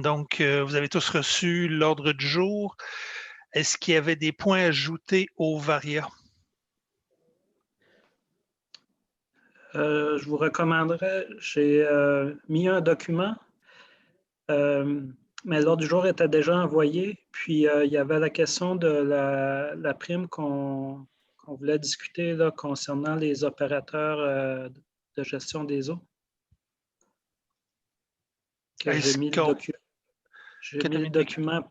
Donc, vous avez tous reçu l'ordre du jour. Est-ce qu'il y avait des points ajoutés au Varia? Je vous recommanderais, j'ai mis un document, mais l'ordre du jour était déjà envoyé. Puis, il y avait la question de la prime qu'on voulait discuter là, concernant les opérateurs de gestion des eaux. Que j'ai mis le document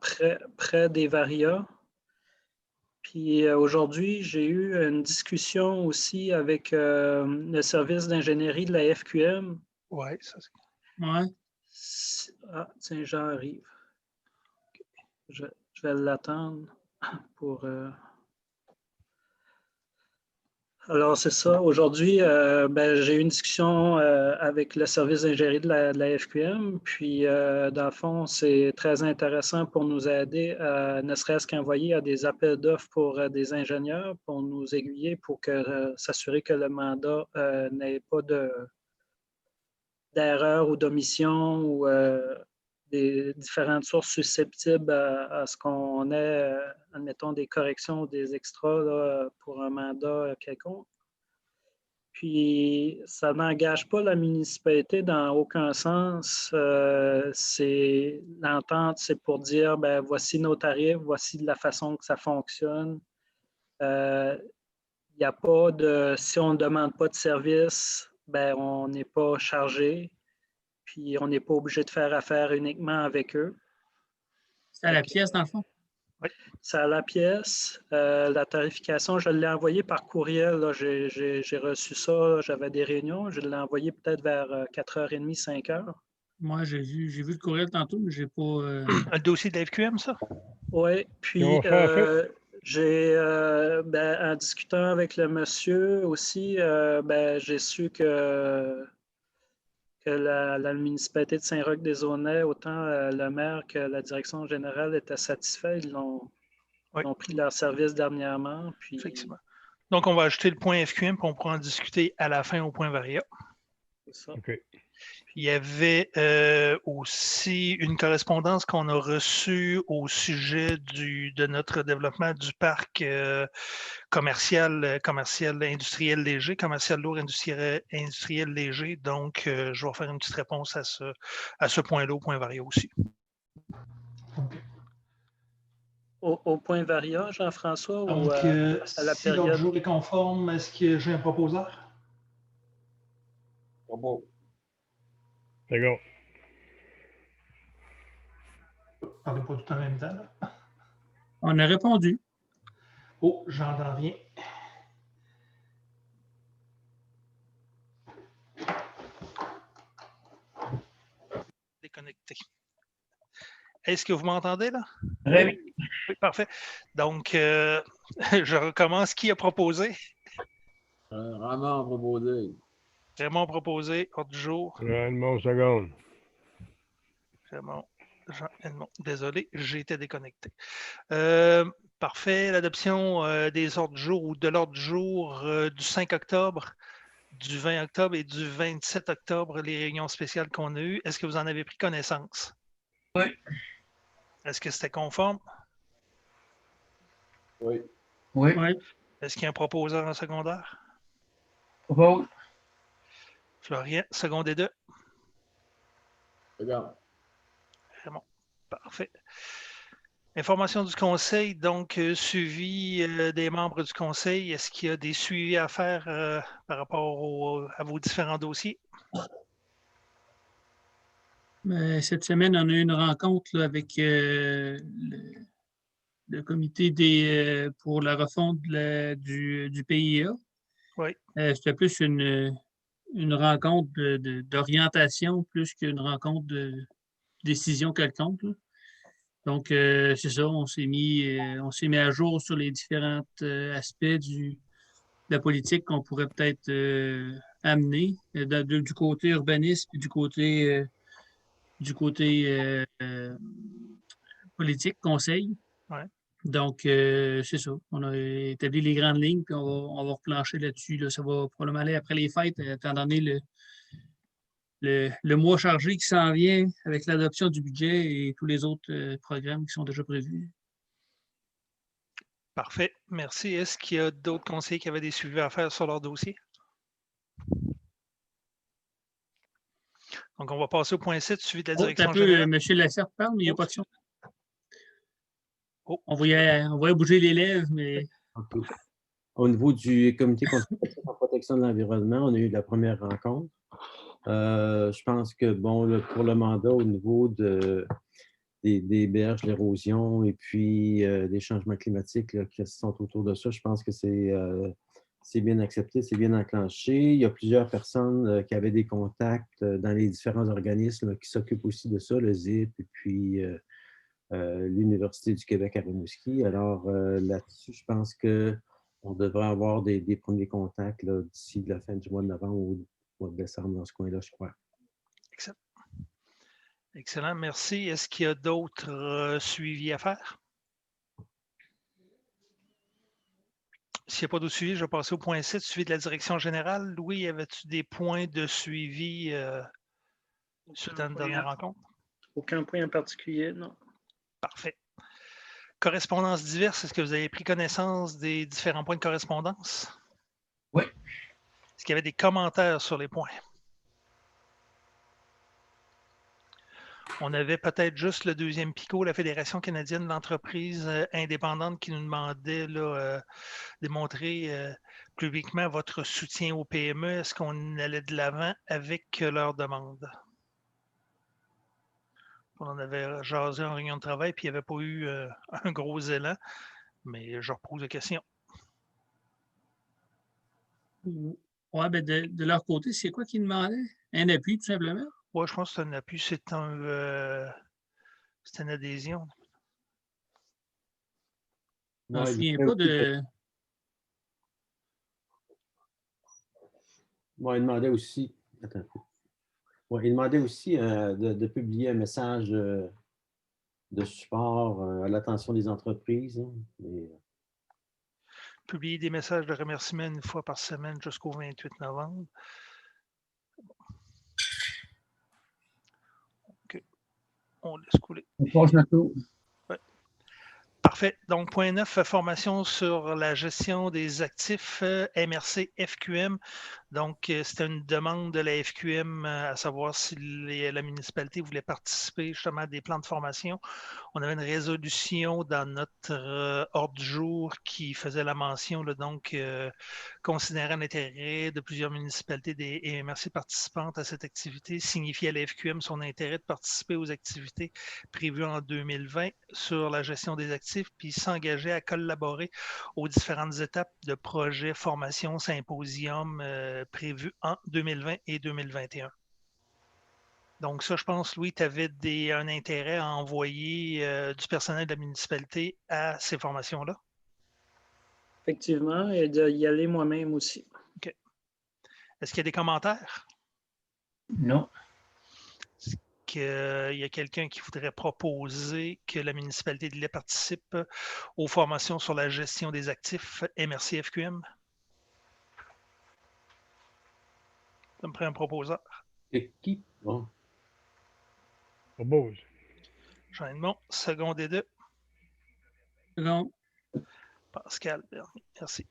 près des Varia. Puis aujourd'hui, j'ai eu une discussion aussi avec le service d'ingénierie de la FQM. Oui, ça c'est. Ouais. Ah, tiens, j'arrive. Je vais l'attendre pour. Alors, c'est ça. Aujourd'hui, j'ai eu une discussion avec le service d'ingénierie de la FQM. Puis, dans le fond, c'est très intéressant pour nous aider, ne serait-ce qu'envoyer à des appels d'offres pour des ingénieurs, pour nous aiguiller, pour s'assurer que le mandat n'ait pas d'erreur ou d'omission ou des différentes sources susceptibles à ce qu'on ait, admettons, des corrections ou des extras là, pour un mandat quelconque. Puis, ça n'engage pas la municipalité dans aucun sens. L'entente, c'est pour dire, ben voici nos tarifs, voici la façon que ça fonctionne. Il n'y a pas de, si on ne demande pas de service, ben on n'est pas chargé. Puis, on n'est pas obligé de faire affaire uniquement avec eux. C'est à la pièce, dans le fond? Oui. C'est à la pièce. La tarification, je l'ai envoyée par courriel. J'ai reçu ça. J'avais des réunions. Je l'ai envoyé peut-être vers 4h30, 5h. Moi, j'ai vu le courriel tantôt, mais j'ai pas. Un dossier de la FQM, ça? Oui. Puis, en discutant avec le monsieur aussi, j'ai su que la municipalité de Saint-Roch-des-Aunais, autant le maire que la direction générale étaient satisfaits. Ils ont pris leur service dernièrement. Puis... Effectivement. Donc, on va ajouter le point FQM, puis on pourra en discuter à la fin au point Varia. C'est ça. OK. Il y avait aussi une correspondance qu'on a reçue au sujet de notre développement du parc commercial industriel léger, commercial lourd industriel léger. Donc, je vais faire une petite réponse à ce point-là, au point Varia aussi. Okay. Au point Varia, Jean-François, donc, ou à la si période? l'ordre du jour est conforme, est-ce que j'ai un proposeur? Bon. C'est bon. Parlez pas tout en même temps, là. On a répondu. Oh, j'entends rien. Déconnecté. Est-ce que vous m'entendez là? Oui. Oui, parfait. Donc, je recommence. Qui a proposé? Raymond a proposé. Raymond a proposé, ordre du jour. Raymond, seconde. Raymond, Jean-Edmond. Désolé, j'ai été déconnecté. Parfait. L'adoption des ordres du jour ou de l'ordre du jour du 5 octobre, du 20 octobre et du 27 octobre, les réunions spéciales qu'on a eues. Est-ce que vous en avez pris connaissance? Oui. Est-ce que c'était conforme? Oui. Oui. Est-ce qu'il y a un proposeur en secondaire? Propose. Florien, secondaire 2. Regarde. Raymond. Parfait. Information du conseil, donc suivi des membres du conseil. Est-ce qu'il y a des suivis à faire par rapport à vos différents dossiers? Cette semaine, on a eu une rencontre là, avec le comité pour la refonte du PIA. Oui. C'était plus une rencontre d'orientation plus qu'une rencontre de décision quelconque, là. Donc, c'est ça, on s'est mis à jour sur les différents aspects de la politique qu'on pourrait peut-être amener du côté urbanisme et du côté politique, conseil. Ouais. Donc, c'est ça. On a établi les grandes lignes, puis on va replancher là-dessus. Là. Ça va probablement aller après les fêtes, étant donné le mois chargé qui s'en vient avec l'adoption du budget et tous les autres programmes qui sont déjà prévus. Parfait. Merci. Est-ce qu'il y a d'autres conseillers qui avaient des suivis à faire sur leur dossier? Donc, on va passer au point 7, suivi de la direction générale. M. Lacerre parle, mais il n'y a pas de son. Oh. On voyait bouger les lèvres, mais... Au niveau du comité consultatif en protection de l'environnement, on a eu la première rencontre. Je pense que, bon, pour le mandat, au niveau des berges, l'érosion et puis des changements climatiques là, qui sont autour de ça, je pense que c'est bien accepté, c'est bien enclenché. Il y a plusieurs personnes qui avaient des contacts dans les différents organismes qui s'occupent aussi de ça, le ZIP et puis l'Université du Québec à Rimouski. Alors là-dessus, je pense qu'on devrait avoir des premiers contacts d'ici la fin du mois de novembre ou du mois de décembre dans ce coin-là, je crois. Excellent. Excellent, merci. Est-ce qu'il y a d'autres suivis à faire? S'il n'y a pas d'autres suivis, je vais passer au point 7, suivi de la direction générale. Louis, avais-tu des points de suivi suite à une dernière rencontre? Aucun point en particulier, non. Parfait. Correspondances diverses, est-ce que vous avez pris connaissance des différents points de correspondance? Oui. Est-ce qu'il y avait des commentaires sur les points? On avait peut-être juste le deuxième PICO, la Fédération canadienne d'entreprises indépendantes, qui nous demandait de démontrer publiquement votre soutien aux PME. Est-ce qu'on allait de l'avant avec leurs demandes? On en avait jasé en réunion de travail, puis il n'y avait pas eu un gros élan, mais je repose la question. Oui, ben de leur côté, c'est quoi qu'ils demandaient? Un appui, tout simplement? Oui, je pense que c'est un appui, c'est une adhésion. Je ne me souviens pas de... Bon, il demandait aussi... Attends un peu. Ouais, il demandait aussi de publier un message de support à l'attention des entreprises. Hein, mais... Publier des messages de remerciement une fois par semaine jusqu'au 28 novembre. OK. On laisse couler. Ouais. Parfait. Donc, point 9, formation sur la gestion des actifs MRC FQM. Donc, c'était une demande de la FQM à savoir si la municipalité voulait participer justement à des plans de formation. On avait une résolution dans notre ordre du jour qui faisait la mention, donc, considérant l'intérêt de plusieurs municipalités et MRC participantes à cette activité, signifiait à la FQM son intérêt de participer aux activités prévues en 2020 sur la gestion des actifs, puis s'engager à collaborer aux différentes étapes de projets, formation, symposium prévus en 2020 et 2021. Donc ça, je pense, Louis, tu avais un intérêt à envoyer du personnel de la municipalité à ces formations-là? Effectivement, et d'y aller moi-même aussi. OK. Est-ce qu'il y a des commentaires? Non. Est-ce qu'il y a quelqu'un qui voudrait proposer que la municipalité de Lille participe aux formations sur la gestion des actifs MRC FQM? Ça me prend un proposeur. Et qui? Bon. Propose. Jean Edmond, second des deux. Non. Pascal Bernier, merci.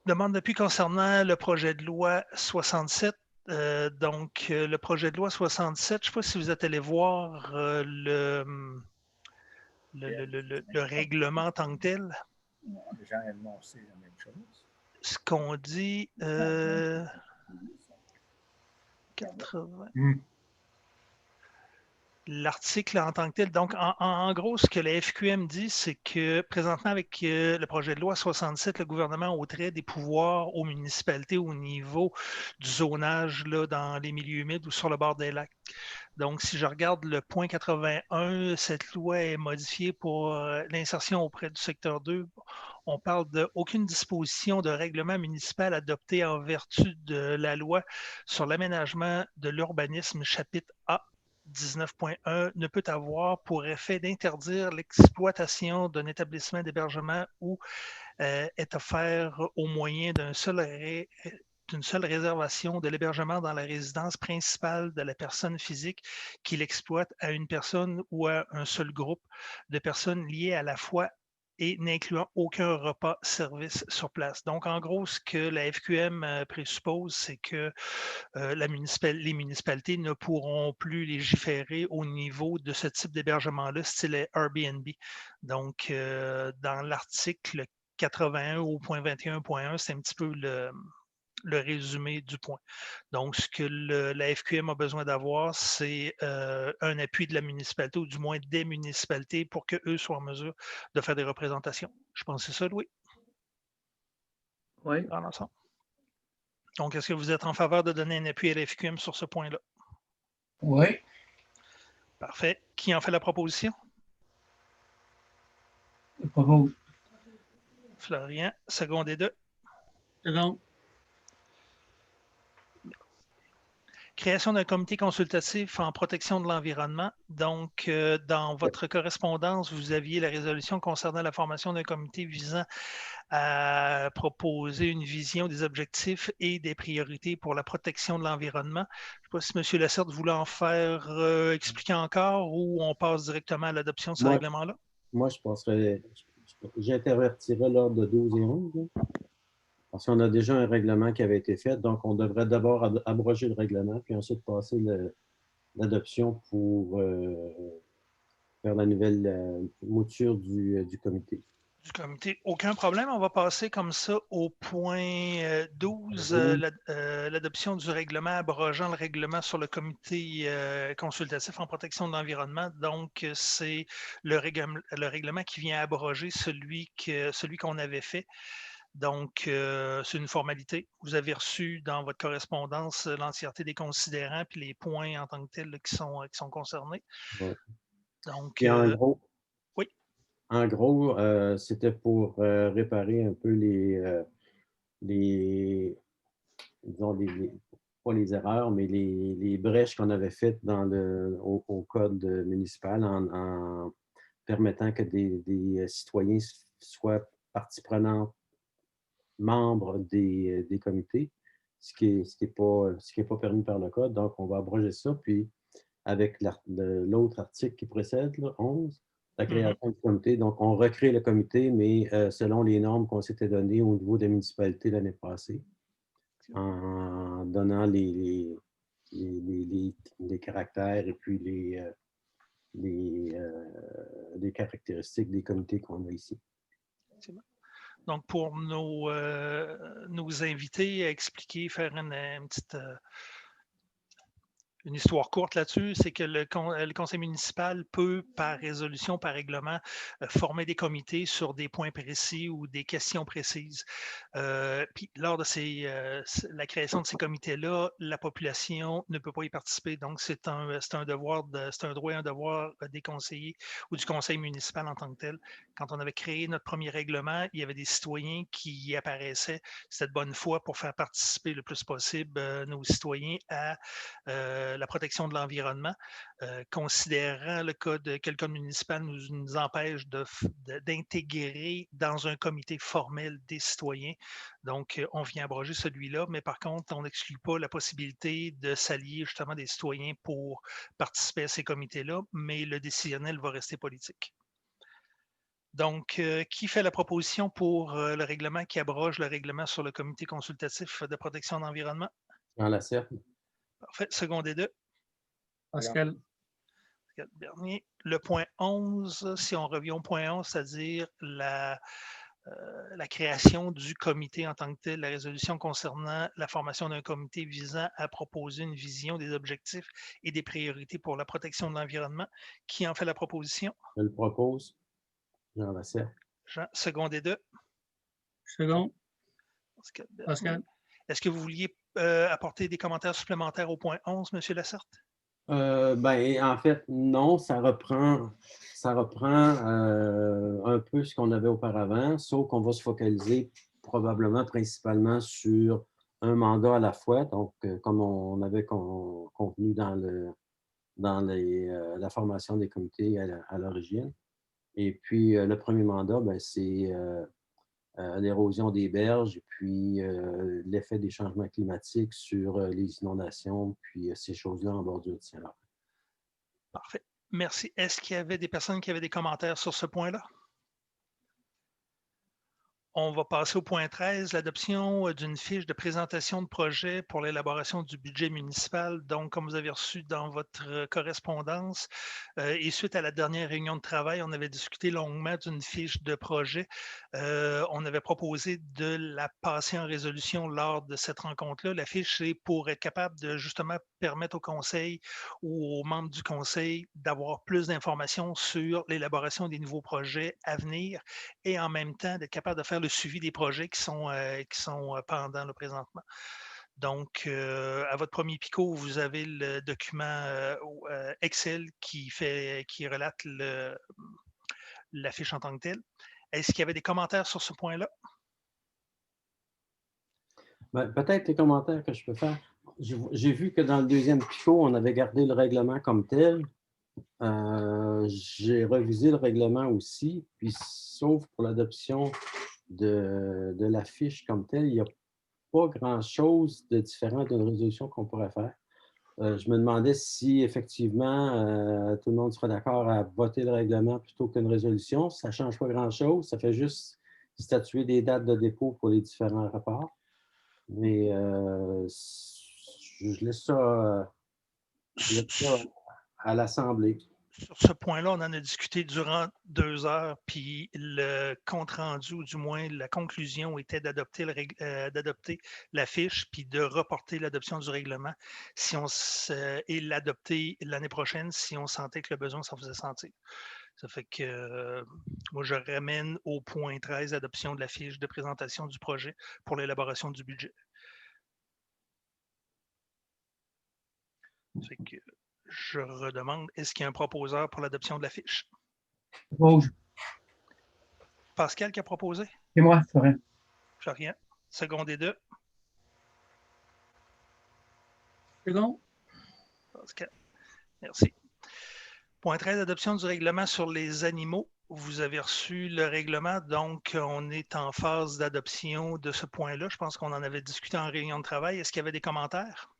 Demande d'appui concernant le projet de loi 67. Donc, le projet de loi 67, je ne sais pas si vous êtes allé voir le règlement en tant que tel. Jean Edmond, c'est la même chose. Ce qu'on dit, 80. L'article en tant que tel. Donc, en gros, ce que la FQM dit, c'est que présentement, avec le projet de loi 67, le gouvernement ôterait des pouvoirs aux municipalités au niveau du zonage là, dans les milieux humides ou sur le bord des lacs. Donc, si je regarde le point 81, cette loi est modifiée pour l'insertion auprès du secteur 2. On parle d'aucune disposition de règlement municipal adopté en vertu de la loi sur l'aménagement de l'urbanisme, chapitre A. 19.1 ne peut avoir pour effet d'interdire l'exploitation d'un établissement d'hébergement ou est offert au moyen d'un seul d'une seule réservation de l'hébergement dans la résidence principale de la personne physique qui l'exploite à une personne ou à un seul groupe de personnes liées à la fois et n'incluant aucun repas-service sur place. Donc, en gros, ce que la FQM présuppose, c'est que les municipalités ne pourront plus légiférer au niveau de ce type d'hébergement-là, style Airbnb. Donc, dans l'article 81 au point 21.1, c'est un petit peu le résumé du point. Donc, ce que la FQM a besoin d'avoir, c'est un appui de la municipalité, ou du moins des municipalités, pour qu'eux soient en mesure de faire des représentations. Je pense que c'est ça, Louis? Oui. Dans l'ensemble. Donc, est-ce que vous êtes en faveur de donner un appui à la FQM sur ce point-là? Oui. Parfait. Qui en fait la proposition? Je propose. Florian, secondé de. Second. Création d'un comité consultatif en protection de l'environnement. Donc, dans votre correspondance, vous aviez la résolution concernant la formation d'un comité visant à proposer une vision des objectifs et des priorités pour la protection de l'environnement. Je ne sais pas si M. Lacerte voulait en faire expliquer encore, ou on passe directement à l'adoption de ce règlement-là? Moi, j'intervertirais l'ordre de 12 et 11. Là, parce qu'on a déjà un règlement qui avait été fait, donc on devrait d'abord abroger le règlement, puis ensuite passer l'adoption pour faire la nouvelle mouture du comité. Du comité. Aucun problème. On va passer comme ça au point 12, l'adoption du règlement abrogeant le règlement sur le comité consultatif en protection de l'environnement. Donc, c'est le règlement qui vient abroger celui qu'on avait fait. Donc, c'est une formalité. Vous avez reçu dans votre correspondance l'entièreté des considérants puis les points en tant que tels là, qui sont concernés. Ouais. Donc, et oui. En gros, c'était pour réparer un peu pas les erreurs, mais les brèches qu'on avait faites au code municipal en permettant que des citoyens soient partie prenante, membres des comités, ce qui est pas permis par le code. Donc, on va abroger ça. Puis, avec l'autre article qui précède, là, 11, la création du comité. Donc, on recrée le comité, mais selon les normes qu'on s'était données au niveau des municipalités l'année passée, en donnant les caractères et puis les caractéristiques des comités qu'on a ici. Donc, pour nos invités à expliquer, faire une petite une histoire courte là-dessus, c'est que le conseil municipal peut, par résolution, par règlement, former des comités sur des points précis ou des questions précises. Puis, lors de la création de ces comités-là, la population ne peut pas y participer. Donc, c'est un droit et un devoir des conseillers ou du conseil municipal en tant que tel. Quand on avait créé notre premier règlement, il y avait des citoyens qui y apparaissaient. C'était de bonne foi pour faire participer le plus possible nos citoyens à la protection de l'environnement, considérant que le code municipal nous empêche d'intégrer dans un comité formel des citoyens. Donc, on vient abroger celui-là, mais par contre, on n'exclut pas la possibilité de s'allier justement des citoyens pour participer à ces comités-là, mais le décisionnel va rester politique. Donc, qui fait la proposition pour le règlement qui abroge le règlement sur le comité consultatif de protection de l'environnement? Jean Lacerte. Parfait. Secondé de Pascal. Bernier. Le point 11, si on revient au point 11, c'est-à-dire la création du comité en tant que tel, la résolution concernant la formation d'un comité visant à proposer une vision des objectifs et des priorités pour la protection de l'environnement. Qui en fait la proposition? Je le propose. Jean Lacerte. Jean, secondé de Second. Pascal. Est-ce que vous vouliez apporter des commentaires supplémentaires au point 11, M. Lacerte? En fait, non, ça reprend un peu ce qu'on avait auparavant, sauf qu'on va se focaliser probablement principalement sur un mandat à la fois, donc comme on avait convenu dans la formation des comités à l'origine. Et puis, le premier mandat, c'est l'érosion des berges et puis l'effet des changements climatiques sur les inondations, puis ces choses-là en bordure du Saint-Laurent. Parfait. Merci. Est-ce qu'il y avait des personnes qui avaient des commentaires sur ce point-là? On va passer au point 13, l'adoption d'une fiche de présentation de projet pour l'élaboration du budget municipal. Donc, comme vous avez reçu dans votre correspondance, et suite à la dernière réunion de travail, on avait discuté longuement d'une fiche de projet. On avait proposé de la passer en résolution lors de cette rencontre-là. La fiche, c'est pour être capable de justement permettre au conseil ou aux membres du conseil d'avoir plus d'informations sur l'élaboration des nouveaux projets à venir et en même temps d'être capable de faire le suivi des projets qui sont pendants là, présentement. Donc, à votre premier picot, vous avez le document Excel qui relate la fiche en tant que telle. Est-ce qu'il y avait des commentaires sur ce point-là? Ben, peut-être les commentaires que je peux faire. J'ai vu que dans le deuxième picot, on avait gardé le règlement comme tel. J'ai revisé le règlement aussi, puis sauf pour l'adoption de la fiche comme telle, il n'y a pas grand-chose de différent d'une résolution qu'on pourrait faire. Je me demandais si effectivement tout le monde serait d'accord à voter le règlement plutôt qu'une résolution. Ça ne change pas grand-chose, ça fait juste statuer des dates de dépôt pour les différents rapports. Mais je laisse ça à l'Assemblée. Sur ce point-là, on en a discuté durant 2 heures, puis le compte-rendu, ou du moins la conclusion, était d'adopter la fiche, puis de reporter l'adoption du règlement et l'adopter l'année prochaine si on sentait que le besoin s'en faisait sentir. Ça fait que moi, je ramène au point 13, adoption de la fiche de présentation du projet pour l'élaboration du budget. Ça fait que je redemande, est-ce qu'il y a un proposeur pour l'adoption de la fiche? Propose. Pascal qui a proposé? C'est moi, Florent. Florian. Secondé 2. Second. Pascal. Merci. Point 13, adoption du règlement sur les animaux. Vous avez reçu le règlement, donc on est en phase d'adoption de ce point-là. Je pense qu'on en avait discuté en réunion de travail. Est-ce qu'il y avait des commentaires?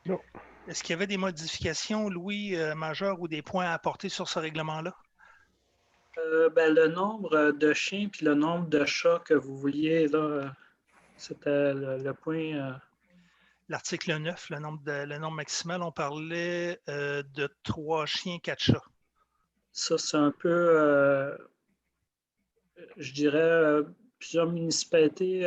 Non. Est-ce qu'il y avait des modifications, Louis, majeures ou des points à apporter sur ce règlement-là? Le nombre de chiens puis le nombre de chats que vous vouliez, là, c'était le point. L'article 9, le nombre maximal, on parlait de 3 chiens, 4 chats. Ça, c'est un peu, je dirais, plusieurs municipalités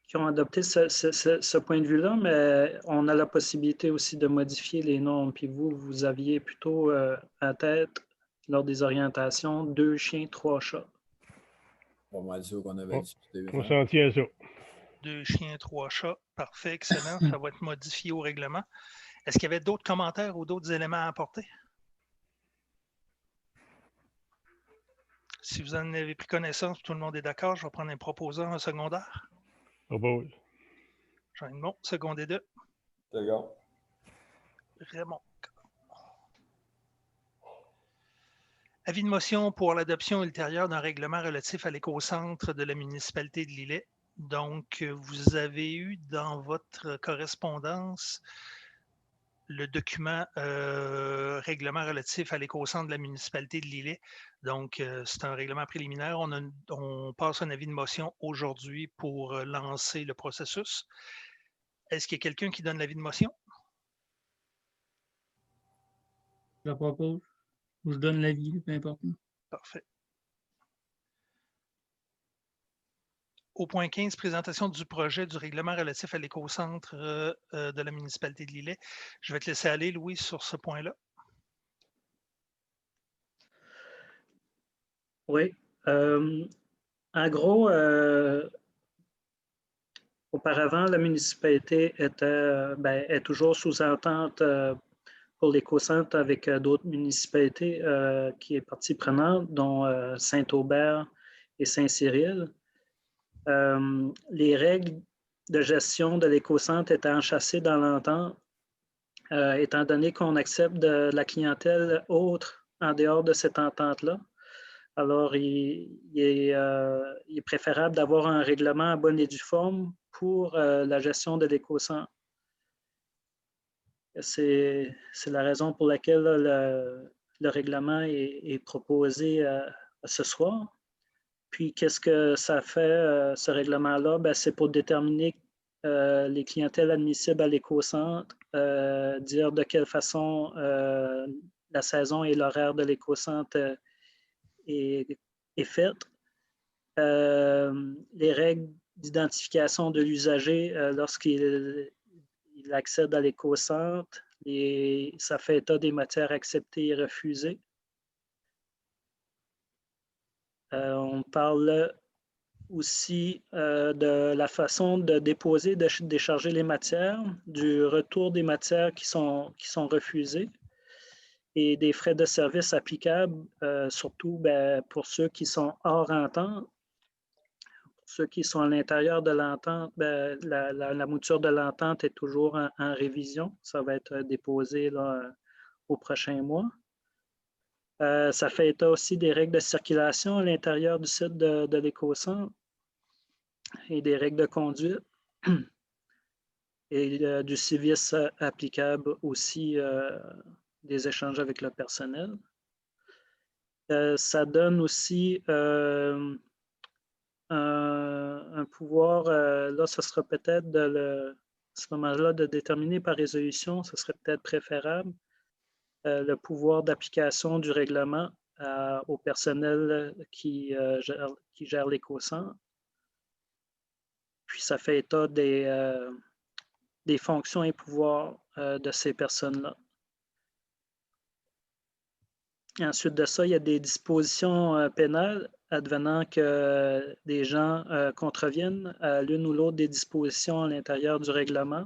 qui ont adopté ce point de vue-là, mais on a la possibilité aussi de modifier les normes. Puis vous aviez plutôt à tête, lors des orientations, 2 chiens, 3 chats. Pas mal sûr qu'on avait discuté. On s'en tient à ça. 2 chiens, 3 chats. Parfait, excellent. Ça va être modifié au règlement. Est-ce qu'il y avait d'autres commentaires ou d'autres éléments à apporter? Si vous en avez pris connaissance, tout le monde est d'accord, je vais prendre un proposeur, un secondaire. Propose. Jean-Edmond, secondé 2. D'accord. Raymond. Avis de motion pour l'adoption ultérieure d'un règlement relatif à l'écocentre de la municipalité de Lillet. Donc, vous avez eu dans votre correspondance le document règlement relatif à l'écocentre de la municipalité de Lillet. Donc, c'est un règlement préliminaire. On passe un avis de motion aujourd'hui pour lancer le processus. Est-ce qu'il y a quelqu'un qui donne l'avis de motion? Je la propose. Ou je donne l'avis, peu importe. Parfait. Au point 15, présentation du projet du règlement relatif à l'écocentre de la municipalité de Lillet. Je vais te laisser aller, Louis, sur ce point-là. Oui. En gros, auparavant, la municipalité est toujours sous entente pour l'écocentre avec d'autres municipalités qui est partie prenante, dont Saint-Aubert et Saint-Cyril. Les règles de gestion de l'écocentre étant enchâssées dans l'entente, étant donné qu'on accepte de la clientèle autre en dehors de cette entente-là. Alors, il est préférable d'avoir un règlement à bonne et due forme pour la gestion de l'éco-centre. C'est la raison pour laquelle le règlement est proposé ce soir. Puis, qu'est-ce que ça fait, ce règlement-là? C'est pour déterminer les clientèles admissibles à l'éco-centre, dire de quelle façon la saison et l'horaire de l'éco-centre est faite. Les règles d'identification de l'usager lorsqu'il accède à l'éco-centre, ça fait état des matières acceptées et refusées. On parle aussi de la façon de déposer, de décharger les matières, du retour des matières qui sont refusées et des frais de service applicables, surtout pour ceux qui sont hors entente. Pour ceux qui sont à l'intérieur de l'entente, la mouture de l'entente est toujours en révision. Ça va être déposé là, au prochain mois. Ça fait état aussi des règles de circulation à l'intérieur du site de l'éco-centre et des règles de conduite et du civisme applicable aussi des échanges avec le personnel. Ça donne aussi un pouvoir, là, ce sera peut-être à ce moment-là de déterminer par résolution, ce serait peut-être préférable, le pouvoir d'application du règlement au personnel qui gère l'éco-centre. Puis ça fait état des fonctions et pouvoirs de ces personnes-là. Ensuite de ça, il y a des dispositions pénales advenant que des gens contreviennent à l'une ou l'autre des dispositions à l'intérieur du règlement.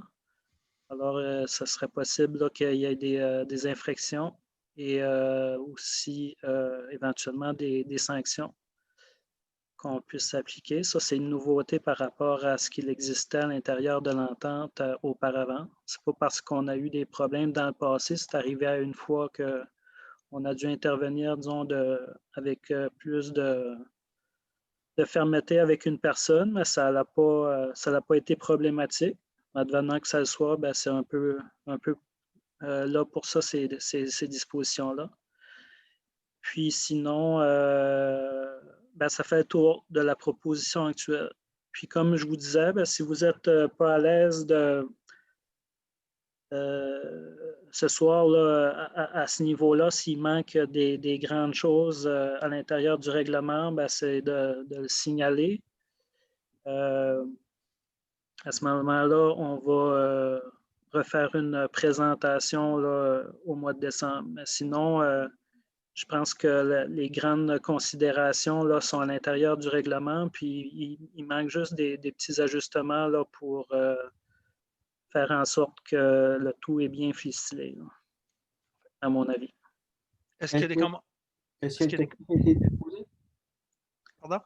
Alors, ce serait possible qu'il y ait des infractions et aussi éventuellement des sanctions qu'on puisse appliquer. Ça, c'est une nouveauté par rapport à ce qu'il existait à l'intérieur de l'entente auparavant. Ce n'est pas parce qu'on a eu des problèmes dans le passé, c'est arrivé à une fois qu'on a dû intervenir, disons, avec plus de fermeté avec une personne, mais ça n'a pas été problématique. Advenant que ça le soit, c'est un peu là pour ça, ces dispositions-là. Puis sinon, ça fait le tour de la proposition actuelle. Puis comme je vous disais, si vous n'êtes pas à l'aise ce soir, là, à ce niveau-là, s'il manque des grandes choses à l'intérieur du règlement, c'est de le signaler. À ce moment-là, on va refaire une présentation là, au mois de décembre. Mais sinon, je pense que les grandes considérations là, sont à l'intérieur du règlement, puis il manque juste des petits ajustements là, pour faire en sorte que le tout est bien ficelé, là, à mon avis. Est-ce qu'il y a des commentaires? Est-ce qu'il y a une copie qui a été déposée? Pardon?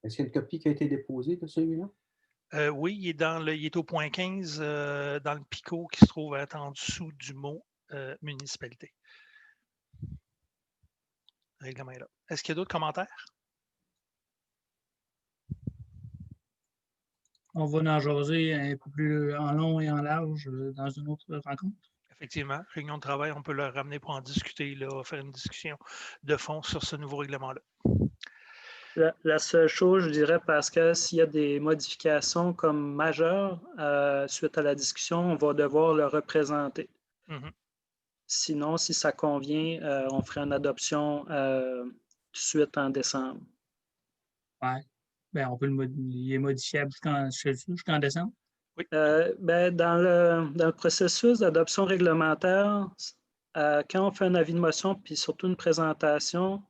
Est-ce qu'il y a une copie qui a été déposée de celui-là? Oui, il est au point 15 dans le picot qui se trouve en dessous du mot municipalité. Le règlement est là. Est-ce qu'il y a d'autres commentaires? On va en jaser un peu plus en long et en large dans une autre rencontre. Effectivement, réunion de travail, on peut le ramener pour en discuter, là, faire une discussion de fond sur ce nouveau règlement-là. La seule chose, je dirais, Pascal, s'il y a des modifications comme majeures suite à la discussion, on va devoir le représenter. Mm-hmm. Sinon, si ça convient, on ferait une adoption tout de suite en décembre. Oui. On peut il est modifiable jusqu'en décembre. Oui. Dans le processus d'adoption réglementaire, quand on fait un avis de motion, puis surtout une présentation,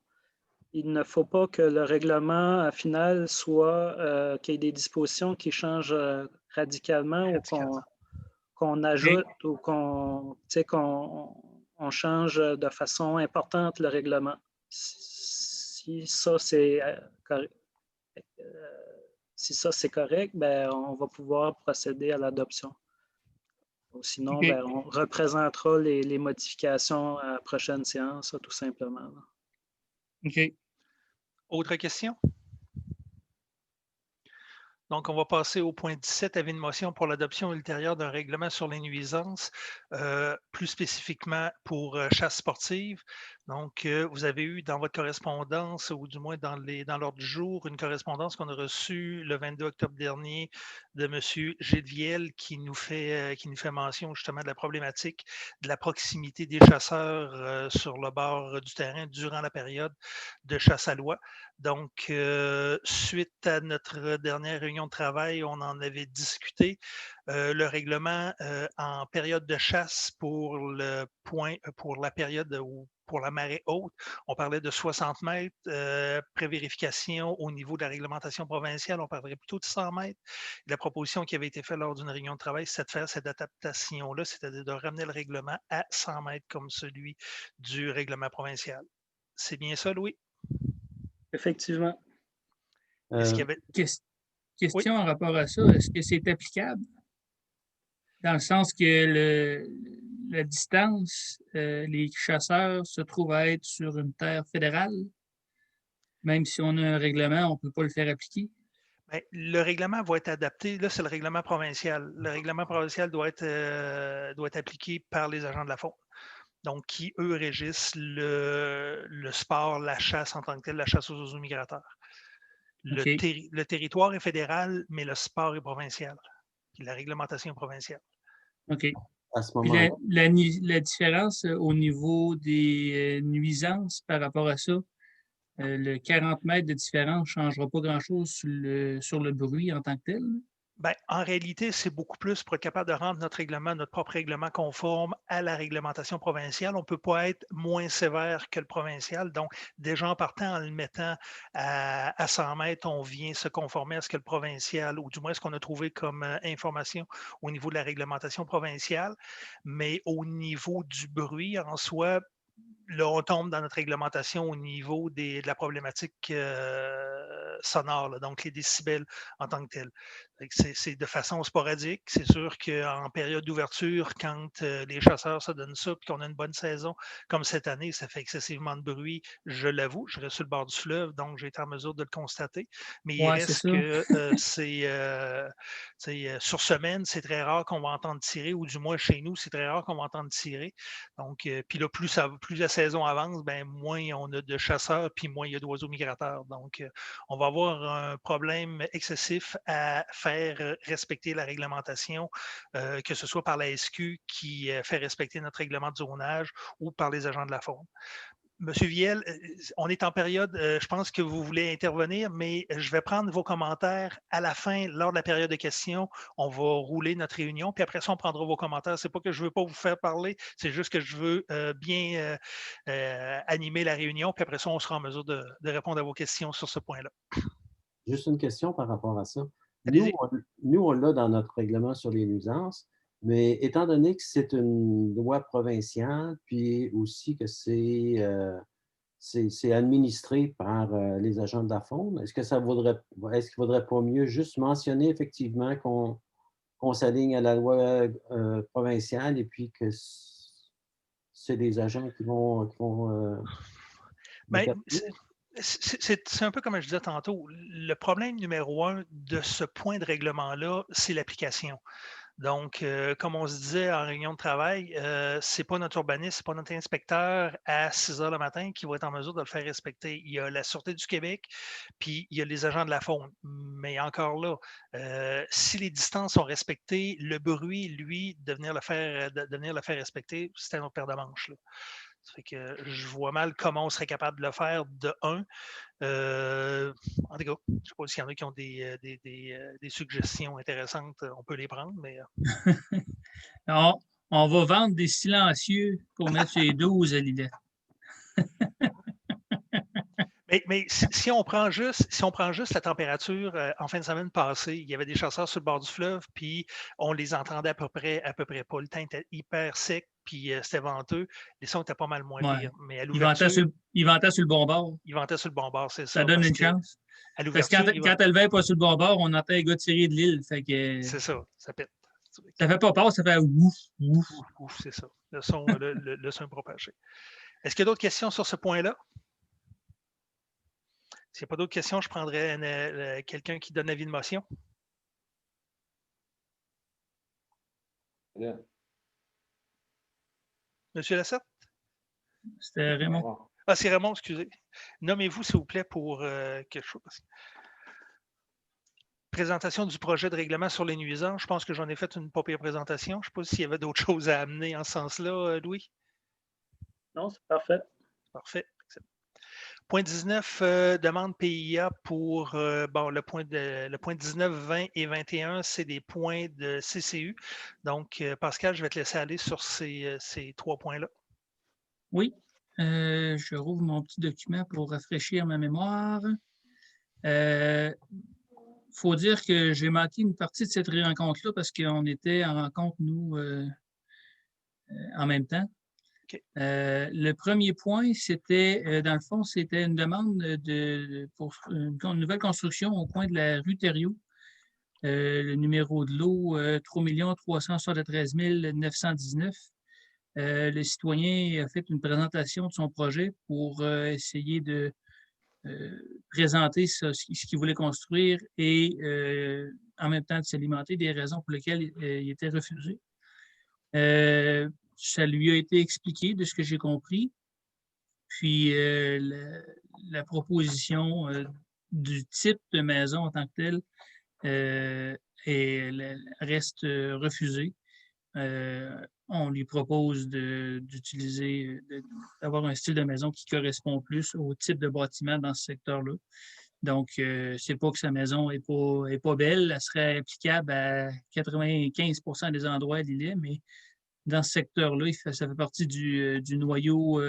il ne faut pas que le règlement final soit qu'il y ait des dispositions qui changent radicalement ou qu'on ajoute ou qu'on change de façon importante le règlement. Si ça, c'est correct, on va pouvoir procéder à l'adoption. Sinon, OK. on représentera les modifications à la prochaine séance, tout simplement. Là. OK. Autre question? Donc, on va passer au point 17, avis de motion pour l'adoption ultérieure d'un règlement sur les nuisances, plus spécifiquement pour chasse sportive. Donc, vous avez eu dans votre correspondance, ou du moins dans l'ordre du jour, une correspondance qu'on a reçue le 22 octobre dernier de M. Gilles qui nous fait mention justement de la problématique de la proximité des chasseurs sur le bord du terrain durant la période de chasse à l'oie. Donc, suite à notre dernière réunion de travail, on en avait discuté. Le règlement en période de chasse pour la période où pour la marée haute, on parlait de 60 mètres. Prévérification au niveau de la réglementation provinciale, on parlerait plutôt de 100 mètres. La proposition qui avait été faite lors d'une réunion de travail, c'est de faire cette adaptation-là, c'est-à-dire de ramener le règlement à 100 mètres comme celui du règlement provincial. C'est bien ça, Louis? Effectivement. Est-ce qu'il y avait... Question en rapport à ça, est-ce que c'est applicable? Dans le sens que la distance, les chasseurs se trouvent à être sur une terre fédérale, même si on a un règlement, on ne peut pas le faire appliquer? Bien, le règlement va être adapté. Là, c'est le règlement provincial. Le règlement provincial doit être appliqué par les agents de la faune. Donc, qui, eux, régissent le sport, la chasse en tant que tel, la chasse aux oiseaux migrateurs. OK. Le territoire est fédéral, mais le sport est provincial. Puis la réglementation est provinciale. OK. À ce Puis moment-là, la différence au niveau des nuisances par rapport à ça, le 40 mètres de différence ne changera pas grand-chose sur le bruit en tant que tel? Bien, en réalité, c'est beaucoup plus pour être capable de rendre notre propre règlement conforme à la réglementation provinciale. On ne peut pas être moins sévère que le provincial. Donc, déjà en partant, en le mettant à 100 mètres, on vient se conformer à ce que le provincial, ou du moins ce qu'on a trouvé comme information au niveau de la réglementation provinciale. Mais au niveau du bruit en soi, là, on tombe dans notre réglementation au niveau de la problématique sonore, là, donc les décibels en tant que tel. C'est de façon sporadique. C'est sûr qu'en période d'ouverture, quand les chasseurs se donnent ça, puis qu'on a une bonne saison, comme cette année, ça fait excessivement de bruit, je l'avoue. Je reste sur le bord du fleuve, donc j'ai été en mesure de le constater. Mais il Ouais, c'est reste ça. que sur semaine, c'est très rare qu'on va entendre tirer, ou du moins chez nous, c'est très rare qu'on va entendre tirer. Donc, puis là, plus la saison avance, ben, moins on a de chasseurs, puis moins il y a d'oiseaux migrateurs. Donc, on va avoir un problème excessif à faire respecter la réglementation, que ce soit par la SQ qui fait respecter notre règlement de zonage ou par les agents de la faune. Monsieur Viel, on est en période, je pense que vous voulez intervenir, mais je vais prendre vos commentaires à la fin, lors de la période de questions. On va rouler notre réunion, puis après ça, on prendra vos commentaires. C'est pas que je veux pas vous faire parler, c'est juste que je veux bien animer la réunion, puis après ça, on sera en mesure de répondre à vos questions sur ce point-là. juste une question par rapport à ça. Allez-y. Nous, on l'a dans notre règlement sur les nuisances, mais étant donné que c'est une loi provinciale, puis aussi que c'est administré par les agents de la faune, est-ce qu'il ne vaudrait pas mieux juste mentionner effectivement qu'on s'aligne à la loi provinciale et puis que c'est des agents qui vont Ben, c'est un peu comme je disais tantôt. Le problème numéro un de ce point de règlement-là, c'est l'application. Donc, comme on se disait en réunion de travail, ce n'est pas notre urbaniste, ce n'est pas notre inspecteur à 6 heures le matin qui va être en mesure de le faire respecter. Il y a la Sûreté du Québec, puis il y a les agents de la faune. Mais encore là, si les distances sont respectées, le bruit, lui, de venir le faire respecter, c'est un autre paire de manches, là. Ça fait que je vois mal comment on serait capable de le faire de un. En tout cas, je ne sais pas s'il y en a qui ont des suggestions intéressantes, on peut les prendre, mais. Alors, on va vendre des silencieux pour mettre sur les 12 à Lilette. Mais si on prend juste la température, en fin de semaine passée, il y avait des chasseurs sur le bord du fleuve, puis on les entendait à peu près pas. Le temps était hyper sec, puis c'était venteux. Les sons étaient pas mal moins Ouais. pires. Mais à Il ventait l'ouverture, sur le bon bord. ils ventaient sur le bon bord, c'est Ça ça. donne Parce une que chance. à Parce que l'ouverture, quand elle ne va pas sur le bon bord, on entend un gars tirer de l'île. Fait que c'est ça, ça pète. Ça fait pas peur, ça fait ouf, ouf. Ouf, c'est ça. Le son propagé. Est-ce qu'il y a d'autres questions sur ce point-là? S'il n'y a pas d'autres questions, je prendrais quelqu'un qui donne avis de motion. Bien. Monsieur Lassette? C'était Raymond. Ah, c'est Raymond, excusez. Nommez-vous, s'il vous plaît, pour quelque chose. Présentation du projet de règlement sur les nuisances. Je pense que j'en ai fait une pas pire présentation. Je ne sais pas s'il y avait d'autres choses à amener en ce sens-là, Louis. Non, c'est parfait. Parfait. Point 19, demande PIA pour le point 19, 20 et 21, c'est des points de CCU. Donc, Pascal, je vais te laisser aller sur ces 3 points-là. Oui, je rouvre mon petit document pour rafraîchir ma mémoire. Faut dire que j'ai manqué une partie de cette rencontre-là parce qu'on était en rencontre, nous, en même temps. Okay. Le premier point, c'était, dans le fond, c'était une demande pour une nouvelle construction au coin de la rue Thériault. Le numéro de lot, 3 373 919. Le citoyen a fait une présentation de son projet pour essayer de présenter ce qu'il voulait construire et en même temps de s'alimenter des raisons pour lesquelles il était refusé. Ça lui a été expliqué de ce que j'ai compris. Puis la proposition du type de maison en tant que telle reste refusée. On lui propose d'avoir un style de maison qui correspond plus au type de bâtiment dans ce secteur-là. Donc, c'est pas que sa maison n'est pas belle, elle serait applicable à 95 des endroits à l'île, mais dans ce secteur-là, ça fait partie du noyau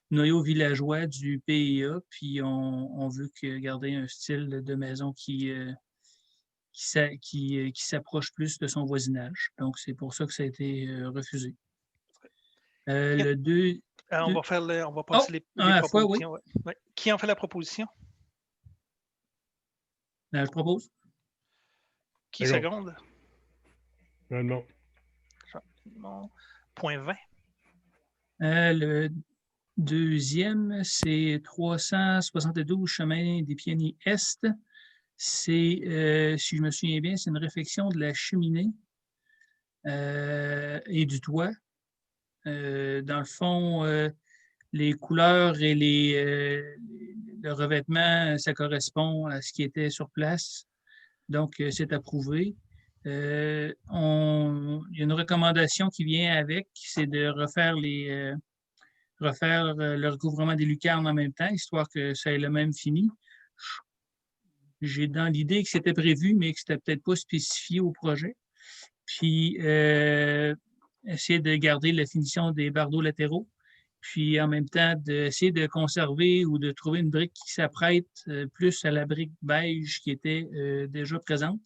villageois du PIA, puis on veut garder un style de maison qui s'approche plus de son voisinage. Donc, c'est pour ça que ça a été refusé. Le 2... on va passer les propositions. Oui. Ouais. Qui en fait la proposition? Je propose. Qui seconde? Non. Point 20. Le deuxième, c'est 372 chemin des Pionniers Est. C'est, si je me souviens bien, c'est une réfection de la cheminée et du toit. Dans le fond, les couleurs et le revêtement, ça correspond à ce qui était sur place. Donc, c'est approuvé. Il y a une recommandation qui vient avec, c'est de refaire le recouvrement des lucarnes en même temps, histoire que ça ait le même fini. J'ai dans l'idée que c'était prévu, mais que c'était peut-être pas spécifié au projet. Puis, essayer de garder la finition des bardeaux latéraux. Puis, en même temps, d'essayer de conserver ou de trouver une brique qui s'apprête plus à la brique beige qui était déjà présente.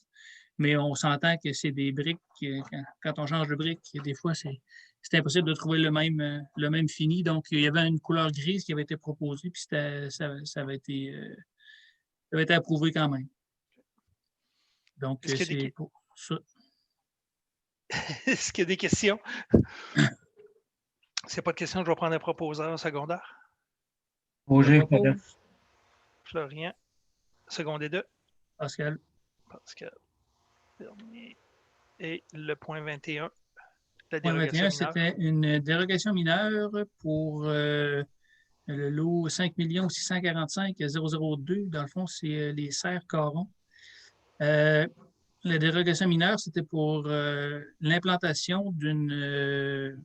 Mais on s'entend que c'est des briques, quand on change de brique, des fois, c'est impossible de trouver le même fini. Donc, il y avait une couleur grise qui avait été proposée, puis ça avait été approuvé quand même. Donc, c'est pour ça. Est-ce qu'il y a des questions? S'il n'y a pas de questions, je vais prendre un proposeur secondaire. Roger, Florian. Secondé 2. Pascal. Dernier. Et le point 21. Le point 21, c'était une dérogation mineure pour le lot 5 645 002. Dans le fond, c'est les serres Caron. La dérogation mineure, c'était pour l'implantation d'une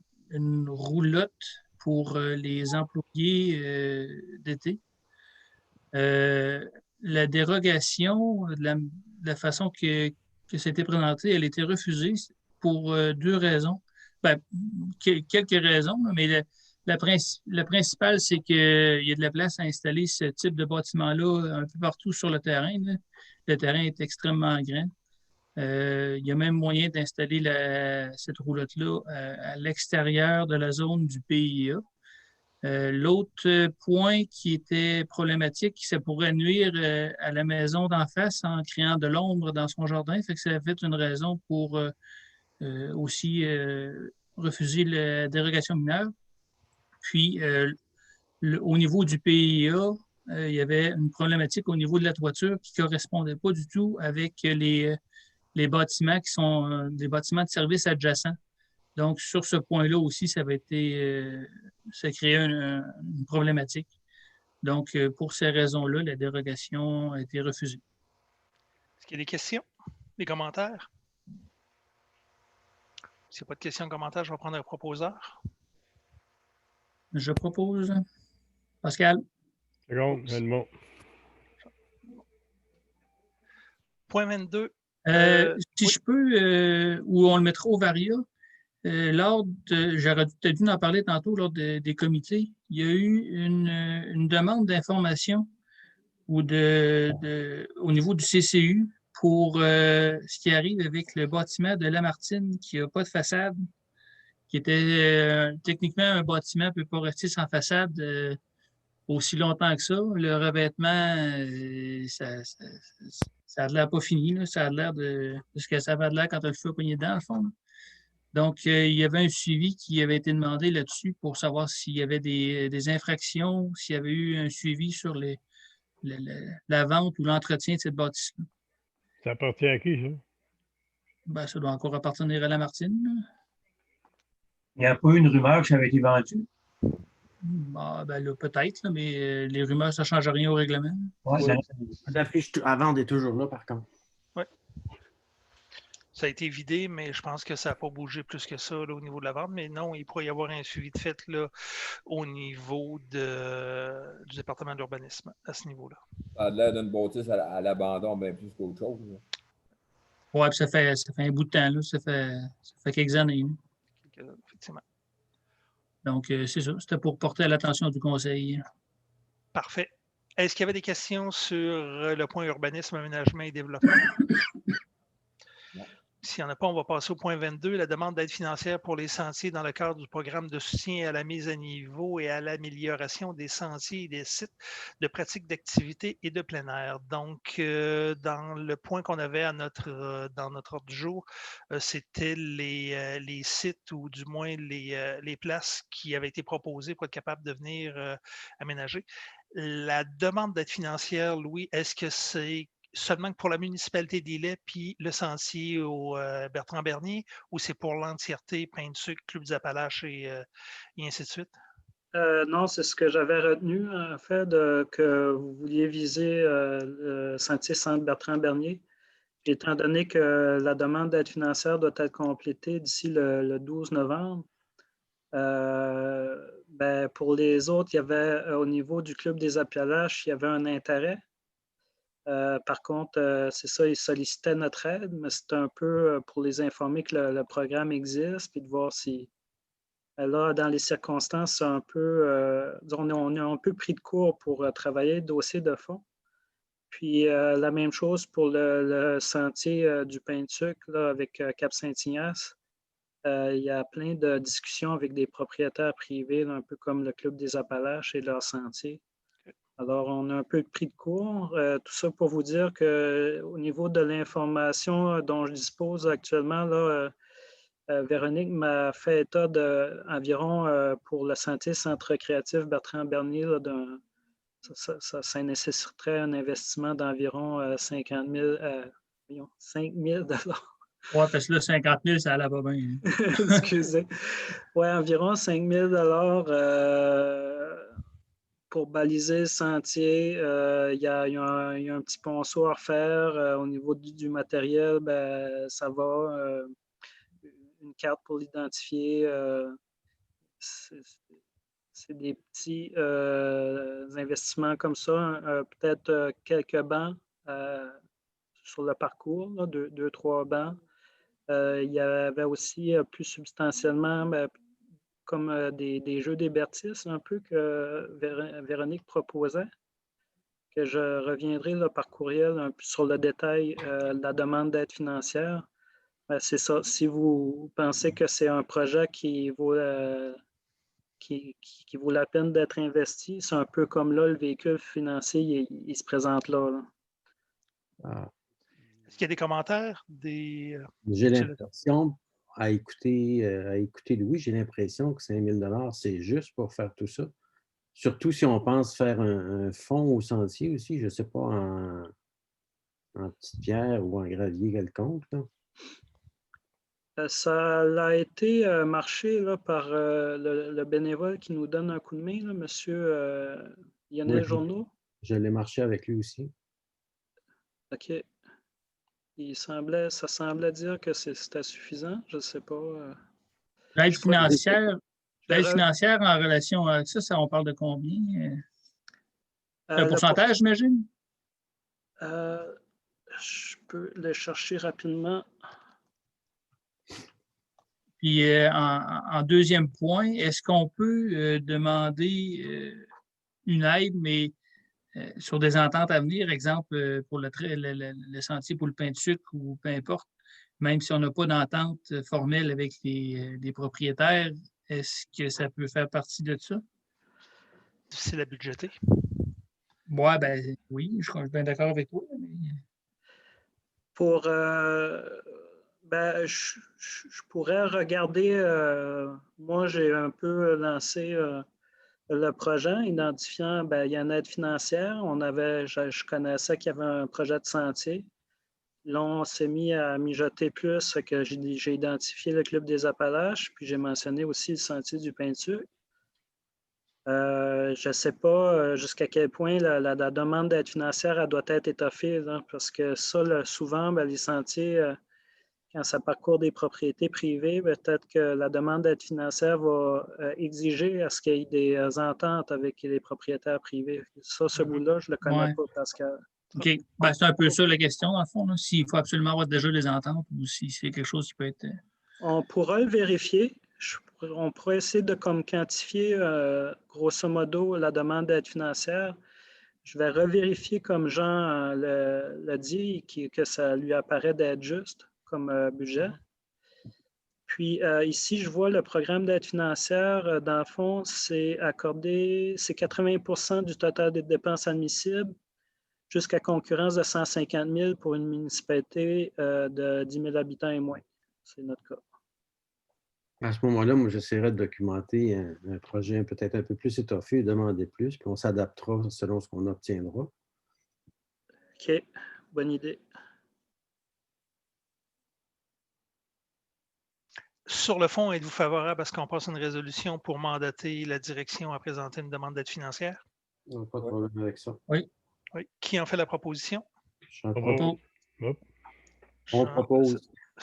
roulotte pour les employés d'été. La dérogation, de la façon que c'était présenté, elle a été refusée pour 2 raisons. Quelques raisons, mais la principale, c'est qu'il y a de la place à installer ce type de bâtiment-là un peu partout sur le terrain. Là. Le terrain est extrêmement grand. Il y a même moyen d'installer cette roulotte-là à l'extérieur de la zone du PIA. L'autre point qui était problématique, ça pourrait nuire à la maison d'en face en créant de l'ombre dans son jardin. Fait que ça a fait une raison pour aussi refusé la dérogation mineure. Puis, au niveau du PIA, il y avait une problématique au niveau de la toiture qui ne correspondait pas du tout avec les bâtiments qui sont des bâtiments de services adjacents. Donc, sur ce point-là aussi, ça a créé une problématique. Donc, pour ces raisons-là, la dérogation a été refusée. Est-ce qu'il y a des questions, des commentaires? S'il n'y a pas de questions, commentaires, je vais prendre un proposeur. Je propose Pascal. Seconde, Edmond. Point 22. Si oui. je peux, ou on le mettra au varia, j'aurais peut-être dû en parler tantôt lors des comités, il y a eu une demande d'information au niveau du CCU pour ce qui arrive avec le bâtiment de Lamartine qui n'a pas de façade, qui était techniquement un bâtiment ne peut pas rester sans façade aussi longtemps que ça. Le revêtement, ça a l'air pas fini, là. Ça a l'air de ce que ça avait l'air quand le feu a pogné dedans, au fond. Là. Donc, il y avait un suivi qui avait été demandé là-dessus pour savoir s'il y avait des infractions, s'il y avait eu un suivi sur la vente ou l'entretien de cette bâtisse-là. Ça appartient à qui, ça? Ben, ça doit encore appartenir à Lamartine. Il n'y a pas eu une rumeur que ça avait été vendu. Ben là, peut-être, là, mais les rumeurs, ça ne change rien au règlement. Ouais, Ouais. L'affiche à vendre est toujours là, par contre. Oui. Ça a été vidé, mais je pense que ça n'a pas bougé plus que ça là, au niveau de la vente. Mais non, il pourrait y avoir un suivi de fait là, au niveau du département de l'urbanisme à ce niveau-là. Ça a l'air d'une bâtisse à l'abandon bien plus qu'autre chose. Oui, puis ça fait un bout de temps, là. Ça fait quelques années. Effectivement. Donc, c'est ça. C'était pour porter à l'attention du conseil. Parfait. Est-ce qu'il y avait des questions sur le point urbanisme, aménagement et développement? S'il n'y en a pas, on va passer au point 22, la demande d'aide financière pour les sentiers dans le cadre du programme de soutien à la mise à niveau et à l'amélioration des sentiers et des sites de pratique d'activité et de plein air. Donc, dans le point qu'on avait dans notre ordre du jour, c'était les sites ou du moins les places qui avaient été proposées pour être capables de venir aménager. La demande d'aide financière, Louis, est-ce que c'est seulement pour la municipalité d'Îlet puis le sentier au Bertrand Bernier ou c'est pour l'entièreté, Pain de Sucre, Club des Appalaches et ainsi de suite? Non, c'est ce que j'avais retenu, en fait, que vous vouliez viser le sentier Centre Bertrand Bernier. Étant donné que la demande d'aide financière doit être complétée d'ici le 12 novembre, pour les autres, il y avait au niveau du Club des Appalaches, il y avait un intérêt. Par contre, c'est ça, ils sollicitaient notre aide, mais c'est un peu pour les informer que le programme existe, puis de voir si, là, dans les circonstances, c'est un peu, on est un peu pris de court pour travailler le dossier de fond. Puis la même chose pour le sentier du Pain de Sucre là, avec Cap-Saint-Ignace. Il y a plein de discussions avec des propriétaires privés, là, un peu comme le Club des Appalaches et leur sentier. Alors, on a un peu pris de court. Tout ça pour vous dire qu'au niveau de l'information dont je dispose actuellement, là, Véronique m'a fait état d'environ pour le sentier centre récréatif Bertrand Bernier, là, ça nécessiterait un investissement d'environ 50 000, 5 000 Oui, parce que là, 50 000, ça allait pas bien. Excusez. Oui, environ 5 000 pour baliser le sentier. Il y a un petit ponceau à refaire. Au niveau du matériel, ça va. Une carte pour l'identifier. C'est des petits investissements comme ça. Peut-être quelques bancs sur le parcours, là, deux, trois bancs. Il y avait aussi plus substantiellement comme des jeux d'hébertis un peu que Véronique proposait, que je reviendrai là, par courriel un peu sur le détail de la demande d'aide financière. C'est ça. Si vous pensez que c'est un projet qui vaut la peine d'être investi, c'est un peu comme là, le véhicule financier, il se présente là. Est-ce qu'il y a des commentaires? J'ai l'impression, à écouter Louis, j'ai l'impression que 5 000 c'est juste pour faire tout ça. Surtout si on pense faire un fond au sentier aussi, je ne sais pas, en petite pierre ou en gravier quelconque, là. Ça a été marché là, par le bénévole qui nous donne un coup de main, là, M. Lionel Oui, Journeau. je l'ai marché avec lui aussi. OK. Ça semblait dire que c'était suffisant. Je ne sais pas. L'aide Je pourrais- financière, je vais l'aide re- financière en relation avec ça, on parle de combien? C'est un le pourcentage, j'imagine? Je peux le chercher rapidement. Puis en deuxième point, est-ce qu'on peut demander une aide, mais sur des ententes à venir, exemple pour le sentier pour le pain de sucre ou peu importe, même si on n'a pas d'entente formelle avec les propriétaires, est-ce que ça peut faire partie de ça? Difficile à budgéter. Moi, ben oui, je suis bien d'accord avec toi. Mais... Pour, je pourrais regarder, moi j'ai un peu lancé le projet, identifiant, il y a une aide financière. Je connaissais qu'il y avait un projet de sentier. Là, on s'est mis à mijoter plus, que j'ai identifié le Club des Appalaches, puis j'ai mentionné aussi le sentier du pain de sucre. Je ne sais pas jusqu'à quel point la demande d'aide financière elle doit être étoffée, là, parce que ça, souvent, les sentiers, quand ça parcourt des propriétés privées, peut-être que la demande d'aide financière va exiger à ce qu'il y ait des ententes avec les propriétaires privés. Ça, ce bout-là, je ne le connais Ouais. pas, Pascal. OK. Ben, c'est un peu ça la question, dans le fond, s'il faut absolument avoir déjà des ententes ou si c'est quelque chose qui peut être. On pourra le vérifier. On pourra essayer de quantifier, grosso modo, la demande d'aide financière. Je vais revérifier, comme Jean l'a dit, que ça lui apparaît d'être juste comme budget. Puis ici, je vois le programme d'aide financière, dans le fond, c'est 80 % du total des dépenses admissibles jusqu'à concurrence de 150 000 pour une municipalité de 10 000 habitants et moins. C'est notre cas. À ce moment-là, moi, j'essaierai de documenter un projet peut-être un peu plus étoffé, demander plus, puis on s'adaptera selon ce qu'on obtiendra. OK, bonne idée. Sur le fond, êtes-vous favorable à ce qu'on passe une résolution pour mandater la direction à présenter une demande d'aide financière? On n'a pas de problème avec ça. Oui. Qui en fait la proposition? J'en propose. Hop. On propose.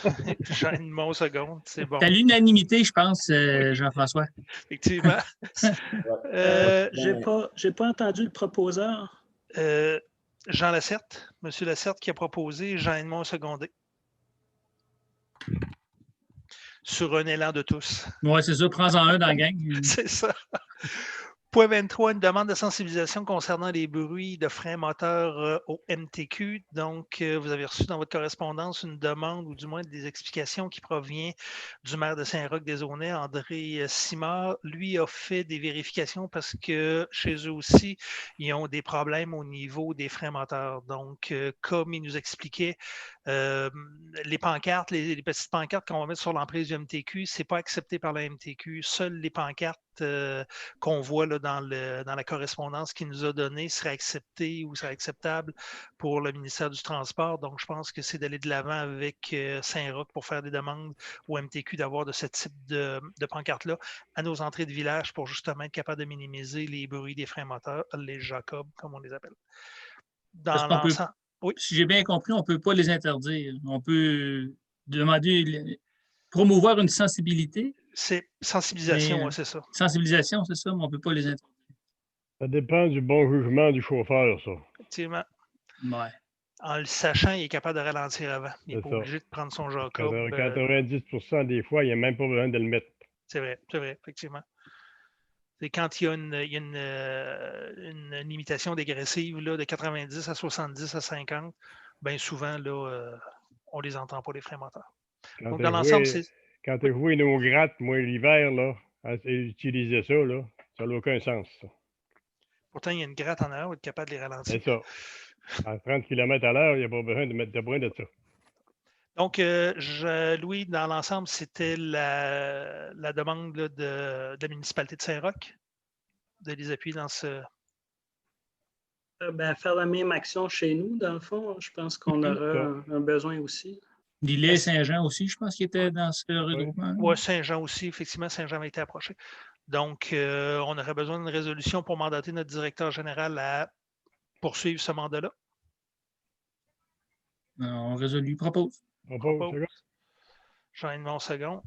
Hein? Jeanne Mon seconde, c'est bon. C'est à l'unanimité, je pense, Jean-François. Effectivement. J'ai pas entendu le proposeur. Jean Lacerte, M. Lacerte qui a proposé, Jean Edmond secondé. Sur un élan de tous. Oui, c'est ça, prends-en un dans la gang. C'est ça. Point 23, une demande de sensibilisation concernant les bruits de freins moteurs au MTQ. Donc, vous avez reçu dans votre correspondance une demande ou du moins des explications qui proviennent du maire de Saint-Roch-des-Aulnay, André Simard. Lui a fait des vérifications parce que chez eux aussi, ils ont des problèmes au niveau des freins moteurs. Donc, comme il nous expliquait, les pancartes, les petites pancartes qu'on va mettre sur l'emprise du MTQ, ce n'est pas accepté par la MTQ. Seules les pancartes qu'on voit là, dans la correspondance qu'il nous a donnée seraient acceptées ou seraient acceptables pour le ministère du Transport. Donc, je pense que c'est d'aller de l'avant avec Saint-Roch pour faire des demandes au MTQ d'avoir de ce type de pancarte-là à nos entrées de village pour justement être capable de minimiser les bruits des freins moteurs, les Jacob, comme on les appelle. Dans l'ensemble. Oui. Si j'ai bien compris, on ne peut pas les interdire. On peut demander, promouvoir une sensibilité. C'est sensibilisation, c'est ça. Sensibilisation, c'est ça, mais on ne peut pas les interdire. Ça dépend du bon jugement du chauffeur, ça. Effectivement. Ouais. En le sachant, il est capable de ralentir avant. Il n'est pas obligé de prendre son Jacob. 90% des fois, il n'y a même pas besoin de le mettre. C'est vrai, effectivement. C'est quand il y a une limitation dégressive là, de 90 à 70 à 50, bien souvent, là, on ne les entend pas, les freins moteurs. Donc, dans l'ensemble, c'est... Quand tu vois nos grattes, moi, l'hiver, là, à utiliser ça, là, ça n'a aucun sens, ça. Pourtant, il y a une gratte en arrière, on est capable de les ralentir. C'est ça. À 30 km à l'heure, il n'y a pas besoin de mettre de bruit de ça. Donc, Louis, dans l'ensemble, c'était la demande là, de la municipalité de Saint-Roch de les appuyer dans ce... Faire la même action chez nous, dans le fond, je pense qu'on aura un besoin aussi. Lillet, Saint-Jean aussi, je pense qu'il était dans ce regroupement. Oui, Saint-Jean aussi, effectivement, Saint-Jean a été approché. Donc, on aurait besoin d'une résolution pour mandater notre directeur général à poursuivre ce mandat-là. On résolu, propose. J'en ai mon second.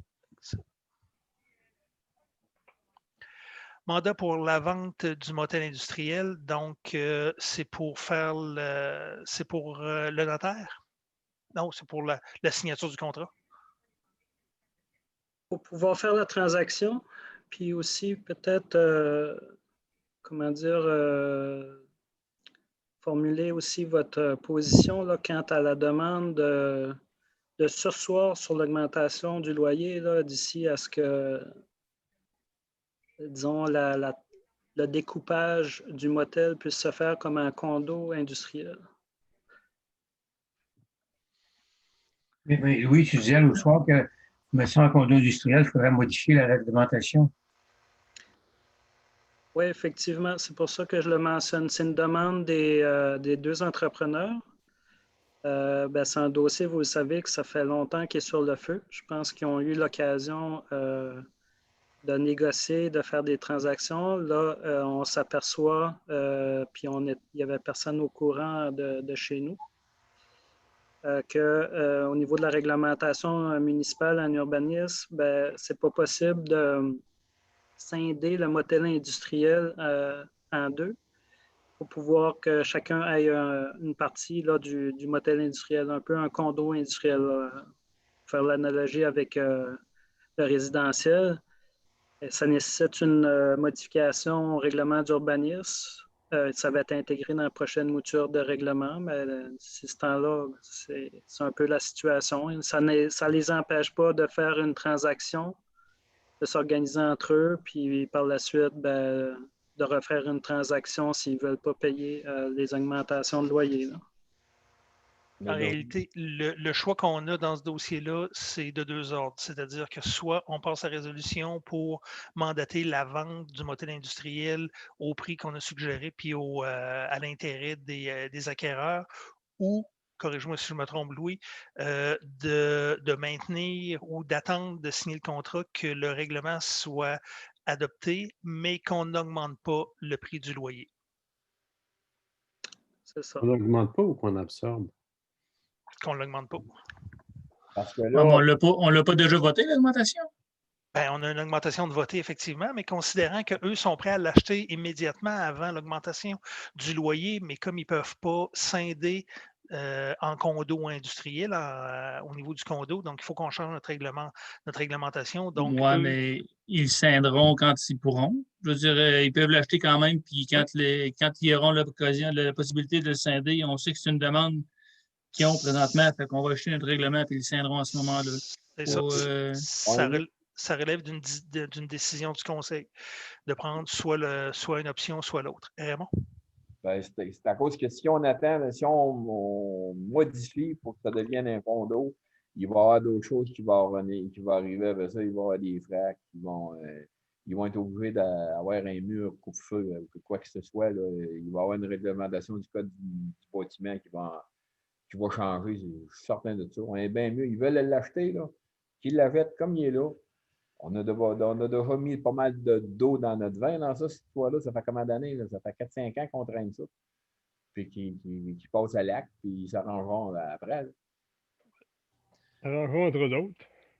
Mandat pour la vente du motel industriel, donc c'est pour faire le notaire? Non, c'est pour la signature du contrat. Pour pouvoir faire la transaction, puis aussi peut-être, formuler aussi votre position là, quant à la demande de surseoir sur l'augmentation du loyer d'ici à ce que, disons, le découpage du motel puisse se faire comme un condo industriel. Mais Louis, tu disais l'autre soir que, me semble, en condo industriel, il faudrait modifier la réglementation. Oui, effectivement, c'est pour ça que je le mentionne. C'est une demande des deux entrepreneurs. C'est un dossier, vous le savez, que ça fait longtemps qu'il est sur le feu. Je pense qu'ils ont eu l'occasion de négocier, de faire des transactions. Là, on s'aperçoit, puis il n'y avait personne au courant de chez nous, qu'au niveau de la réglementation municipale en urbanisme, ce n'est pas possible de scinder le motel industriel en deux pour pouvoir que chacun ait une partie là, du motel industriel, un peu un condo industriel. Faire l'analogie avec le résidentiel. Et ça nécessite une modification au règlement d'urbanisme. Ça va être intégré dans la prochaine mouture de règlement, mais d'ici ce temps-là, c'est un peu la situation. Ça ne les empêche pas de faire une transaction, de s'organiser entre eux, puis par la suite, de refaire une transaction s'ils ne veulent pas payer les augmentations de loyer. Là. En réalité, le choix qu'on a dans ce dossier-là, c'est de deux ordres. C'est-à-dire que soit on passe à résolution pour mandater la vente du motel industriel au prix qu'on a suggéré, puis à l'intérêt des acquéreurs, ou, corrige-moi si je me trompe, Louis, de maintenir ou d'attendre de signer le contrat que le règlement soit adopté, mais qu'on n'augmente pas le prix du loyer. C'est ça. On n'augmente pas ou qu'on absorbe? Qu'on ne l'augmente pas. Parce que là, on ne l'a pas déjà voté, l'augmentation? On a une augmentation de voté, effectivement, mais considérant qu'eux sont prêts à l'acheter immédiatement avant l'augmentation du loyer, mais comme ils ne peuvent pas scinder en condo industriel au niveau du condo, donc il faut qu'on change notre réglementation. Oui, mais ils scinderont quand ils pourront. Je veux dire, ils peuvent l'acheter quand même, puis quand ils auront l'occasion, la possibilité de le scinder, on sait que c'est une demande qu'ils ont présentement, fait qu'on va acheter notre règlement, puis ils le scinderont à ce moment-là. Ça relève d'une décision du conseil de prendre soit une option, soit l'autre. Raymond? C'est à cause que si on attend, si on modifie pour que ça devienne un condo, il va y avoir d'autres choses qui vont arriver avec ça. Il va y avoir des fracs, ils vont être obligés d'avoir un mur coupe-feu, quoi que ce soit. Là. Il va y avoir une réglementation du code du bâtiment qui va changer. Je suis certain de ça. On est bien mieux. Ils veulent l'acheter, là, qu'ils l'achètent comme il est là. On a déjà mis pas mal d'eau dans notre vin dans ça, cette fois-là. Ça fait combien d'années? Ça fait 4-5 ans qu'on traîne ça. Puis qu'ils passent à l'acte, puis ils s'arrangeront après. Arrangeront entre d'autres.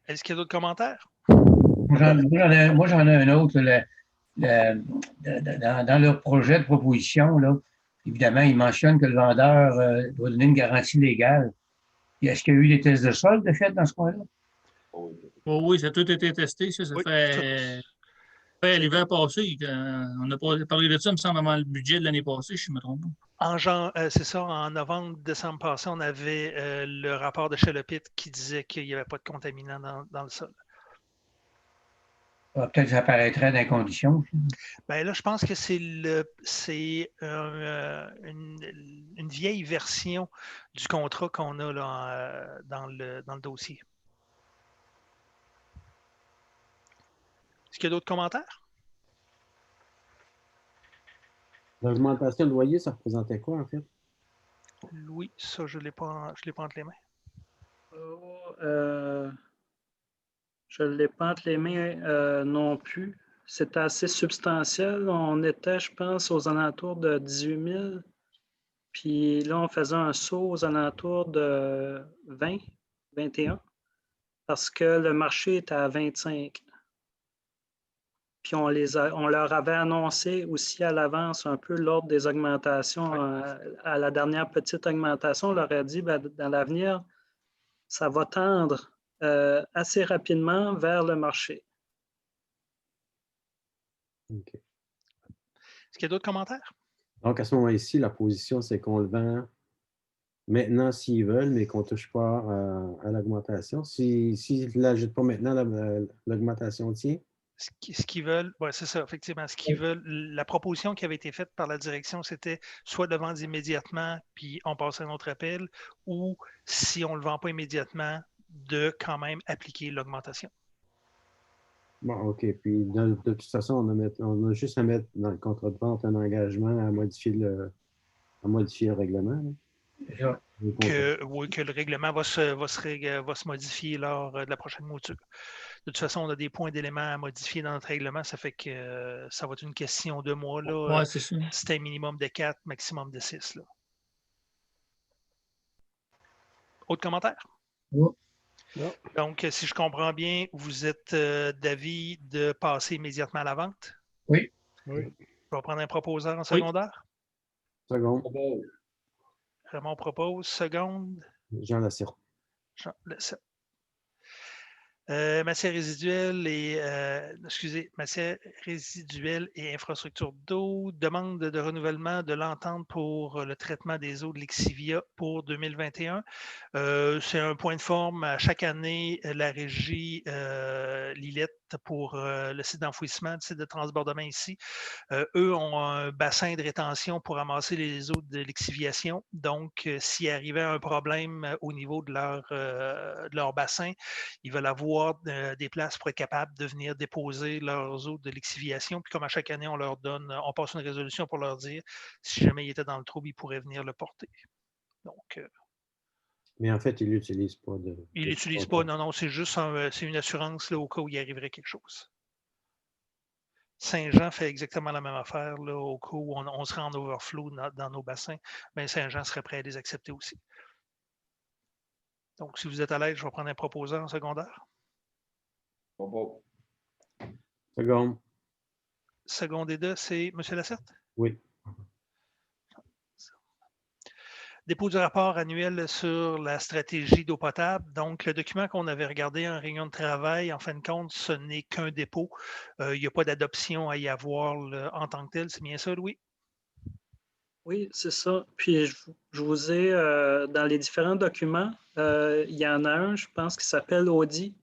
Est-ce qu'il y a d'autres commentaires? Moi, j'en ai un autre. Dans leur projet de proposition, là, évidemment, ils mentionnent que le vendeur doit donner une garantie légale. Est-ce qu'il y a eu des tests de sol de fait dans ce coin-là? Oui, ça a tout été testé. Ça fait l'hiver passé. On a parlé de ça, il me semble, avant le budget de l'année passée, si je me trompe pas. C'est ça, en novembre, décembre passé, on avait le rapport de Chalopit qui disait qu'il n'y avait pas de contaminants dans le sol. Peut-être que ça apparaîtrait dans les conditions. Ben là, je pense que c'est une vieille version du contrat qu'on a là, dans le dossier. Est-ce qu'il y a d'autres commentaires? L'augmentation de loyer, ça représentait quoi, en fait? Oui, ça, je ne l'ai pas entre les mains. Je ne l'ai pas entre les mains non plus. C'était assez substantiel. On était, je pense, aux alentours de 18 000. Puis là, on faisait un saut aux alentours de 20, 21, parce que le marché était à 25. Puis on leur avait annoncé aussi à l'avance un peu l'ordre des augmentations. À la dernière petite augmentation, on leur a dit, ben, dans l'avenir, ça va tendre assez rapidement vers le marché. OK. Est-ce qu'il y a d'autres commentaires? Donc, à ce moment-ci, la position, c'est qu'on le vend maintenant s'ils veulent, mais qu'on ne touche pas à l'augmentation. S'ils ne l'ajoutent pas maintenant, l'augmentation tient. Ce qu'ils veulent, ouais, c'est ça, effectivement. Ce qu'ils veulent, la proposition qui avait été faite par la direction, c'était soit de vendre immédiatement, puis on passe à un autre appel, ou si on ne le vend pas immédiatement, de quand même appliquer l'augmentation. Bon, OK. Puis, de toute façon, on a juste à mettre dans le contrat de vente un engagement à modifier le règlement. Là. Que le règlement va se modifier lors de la prochaine mouture. De toute façon, on a des points d'éléments à modifier dans notre règlement. Ça fait que ça va être une question de mois. Ouais, c'est ça. C'est un minimum de 4, maximum de 6. Là. Autre commentaire? Oui. Non. Donc, si je comprends bien, vous êtes d'avis de passer immédiatement à la vente? Oui. Oui. Je vais prendre un proposeur en secondaire. Seconde. Raymond propose. Seconde. Jean Lasserte. Jean Lassette. Matières résiduelles et matières résiduelles et infrastructures d'eau, demande de renouvellement de l'entente pour le traitement des eaux de l'Exivia pour 2021. C'est un point de forme. À chaque année, la régie Lillette pour le site d'enfouissement, le site de transbordement ici, eux ont un bassin de rétention pour ramasser les eaux de l'exiviation. Donc, s'il arrivait un problème au niveau de leur bassin, ils veulent avoir des places pour être capables de venir déposer leurs eaux de l'exiviation. Puis comme à chaque année, on passe une résolution pour leur dire si jamais ils étaient dans le trouble, ils pourraient venir le porter. Donc, mais en fait, ils ne l'utilisent pas. Ils ne l'utilisent pas, non, c'est juste c'est une assurance là, au cas où il arriverait quelque chose. Saint-Jean fait exactement la même affaire là, au cas où on serait en overflow dans nos bassins, mais Saint-Jean serait prêt à les accepter aussi. Donc, si vous êtes à l'aise, je vais prendre un proposeur en secondaire. Seconde. Seconde et deux, c'est M. Lasserte? Oui. Dépôt du rapport annuel sur la stratégie d'eau potable. Donc, le document qu'on avait regardé en réunion de travail, en fin de compte, ce n'est qu'un dépôt. Il n'y a pas d'adoption à y avoir en tant que tel. C'est bien ça, Louis? Oui, c'est ça. Puis, je vous ai, dans les différents documents, il y en a un, je pense, qui s'appelle Audi.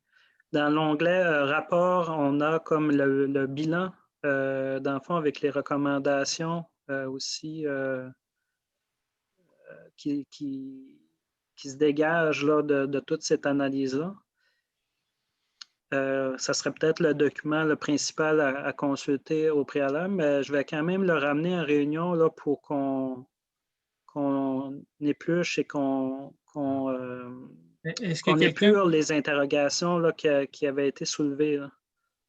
Dans l'onglet rapport, on a comme le bilan, dans le fond, avec les recommandations aussi qui se dégagent là, de toute cette analyse-là. Ça serait peut-être le document le principal à consulter au préalable, mais je vais quand même le ramener en réunion là, pour qu'on épluche et qu'on épure les interrogations là, qui avaient été soulevées.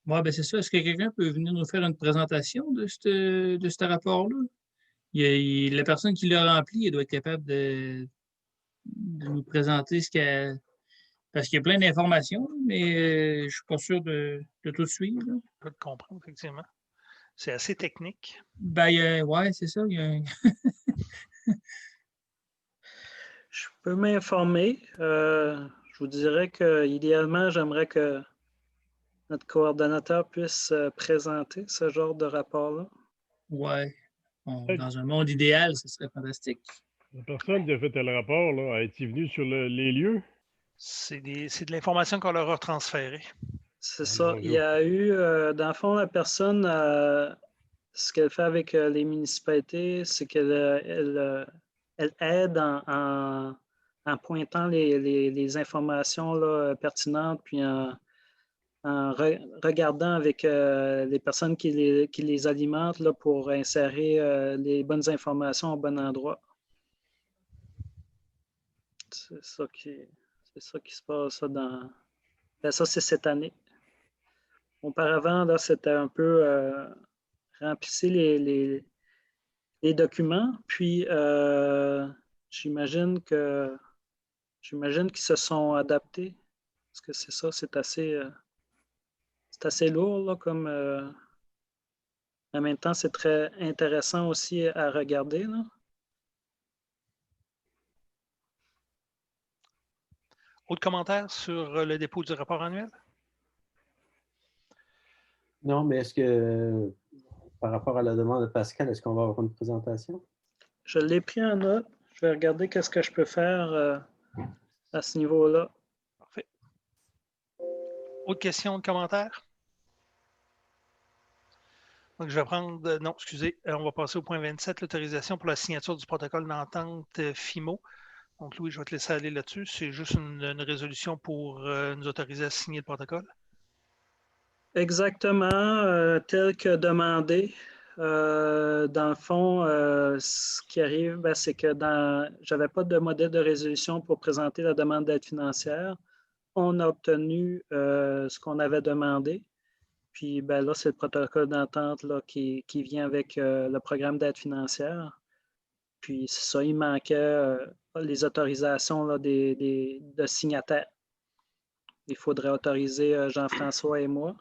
Oui, ben c'est ça. Est-ce que quelqu'un peut venir nous faire une présentation de ce rapport-là? La personne qui l'a rempli, elle doit être capable de nous présenter ce qu'elle... Parce qu'il y a plein d'informations, mais je ne suis pas sûr de tout suivre. Là. Je peux te comprendre, effectivement. C'est assez technique. Ben, oui, c'est ça. Je peux m'informer. Je vous dirais qu'idéalement, j'aimerais que notre coordonnateur puisse présenter ce genre de rapport-là. Oui. Dans un monde idéal, ce serait fantastique. La personne qui a fait le rapport, là, est-elle venue sur les lieux? C'est de l'information qu'on leur a transférée. C'est ça. Il y a eu, dans le fond, la personne, ce qu'elle fait avec les municipalités, c'est qu'elle elle aide en pointant les informations là, pertinentes, puis en regardant avec les personnes qui les alimentent là, pour insérer les bonnes informations au bon endroit. C'est ça qui se passe là, dans... Ben, ça, c'est cette année. Auparavant, là, c'était un peu remplissez les documents, puis j'imagine qu'ils se sont adaptés. Parce que c'est ça, c'est assez lourd, là, comme en même temps, c'est très intéressant aussi à regarder, là. Autre commentaire sur le dépôt du rapport annuel? Non, mais est-ce que, par rapport à la demande de Pascal, est-ce qu'on va avoir une présentation? Je l'ai pris en note. Je vais regarder qu'est-ce que je peux faire à ce niveau-là. Parfait. Autre question de commentaire? Donc, je vais prendre... non, excusez. On va passer au point 27, l'autorisation pour la signature du protocole d'entente FIMO. Donc, Louis, je vais te laisser aller là-dessus. C'est juste une résolution pour nous autoriser à signer le protocole. Exactement, tel que demandé. Dans le fond, ce qui arrive, c'est que je n'avais pas de modèle de résolution pour présenter la demande d'aide financière. On a obtenu ce qu'on avait demandé. Puis là, c'est le protocole d'entente qui vient avec le programme d'aide financière. Puis c'est ça, il manquait les autorisations là, de signataires. Il faudrait autoriser Jean-François et moi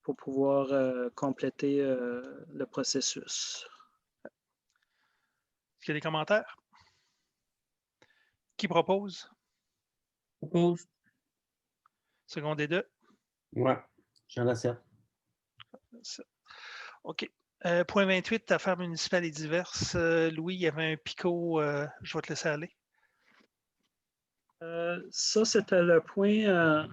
pour pouvoir compléter le processus. Est-ce qu'il y a des commentaires? Qui propose? Propose. Second des deux? Oui, Jean Lasserre. OK. Point 28, affaires municipales et diverses. Louis, il y avait un picot. Je vais te laisser aller. Ça, c'était le point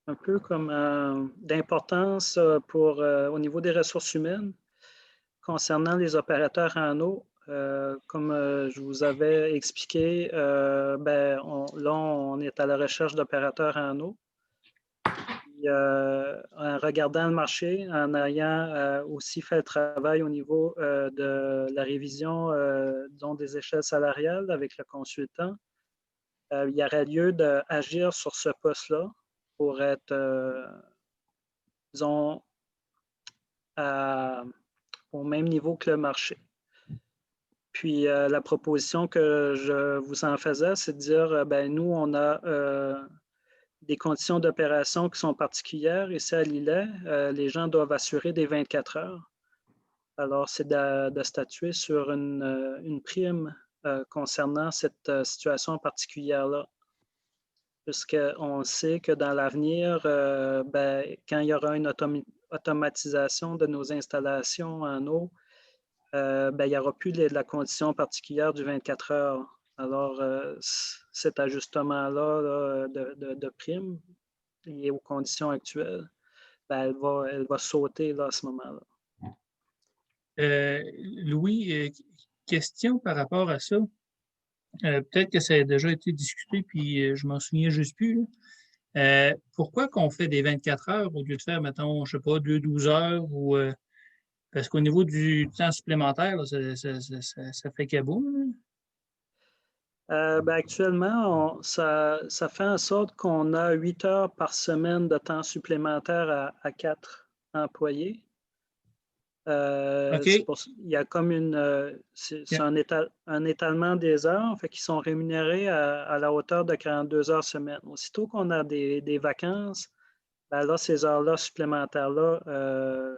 un peu comme d'importance au niveau des ressources humaines concernant les opérateurs en eau. Comme je vous avais expliqué, là, on est à la recherche d'opérateurs en eau. Puis, en regardant le marché, en ayant aussi fait le travail au niveau de la révision des échelles salariales avec le consultant, il y aurait lieu d'agir sur ce poste-là pour être, disons, au même niveau que le marché. Puis la proposition que je vous en faisais, c'est de dire, nous, on a des conditions d'opération qui sont particulières. Ici à Lillet, les gens doivent assurer des 24 heures. Alors, c'est de statuer sur une prime concernant cette situation particulière-là. Puisqu'on sait que dans l'avenir, quand il y aura une automatisation de nos installations en eau, il n'y aura plus de la condition particulière du 24 heures. Alors, cet ajustement-là de prime lié aux conditions actuelles, elle va sauter là, à ce moment-là. Louis, question par rapport à ça. Peut-être que ça a déjà été discuté, puis je m'en souviens juste plus. Pourquoi qu'on fait des 24 heures au lieu de faire, mettons, je ne sais pas, 12 heures ou parce qu'au niveau du temps supplémentaire, là, ça fait cabou. Actuellement, ça fait en sorte qu'on a 8 heures par semaine de temps supplémentaire à 4 employés. Okay. Il y a comme un étalement des heures, fait qu'ils sont rémunérés à la hauteur de 42 heures semaine. Aussitôt qu'on a des vacances, là, ces heures-là supplémentaires-là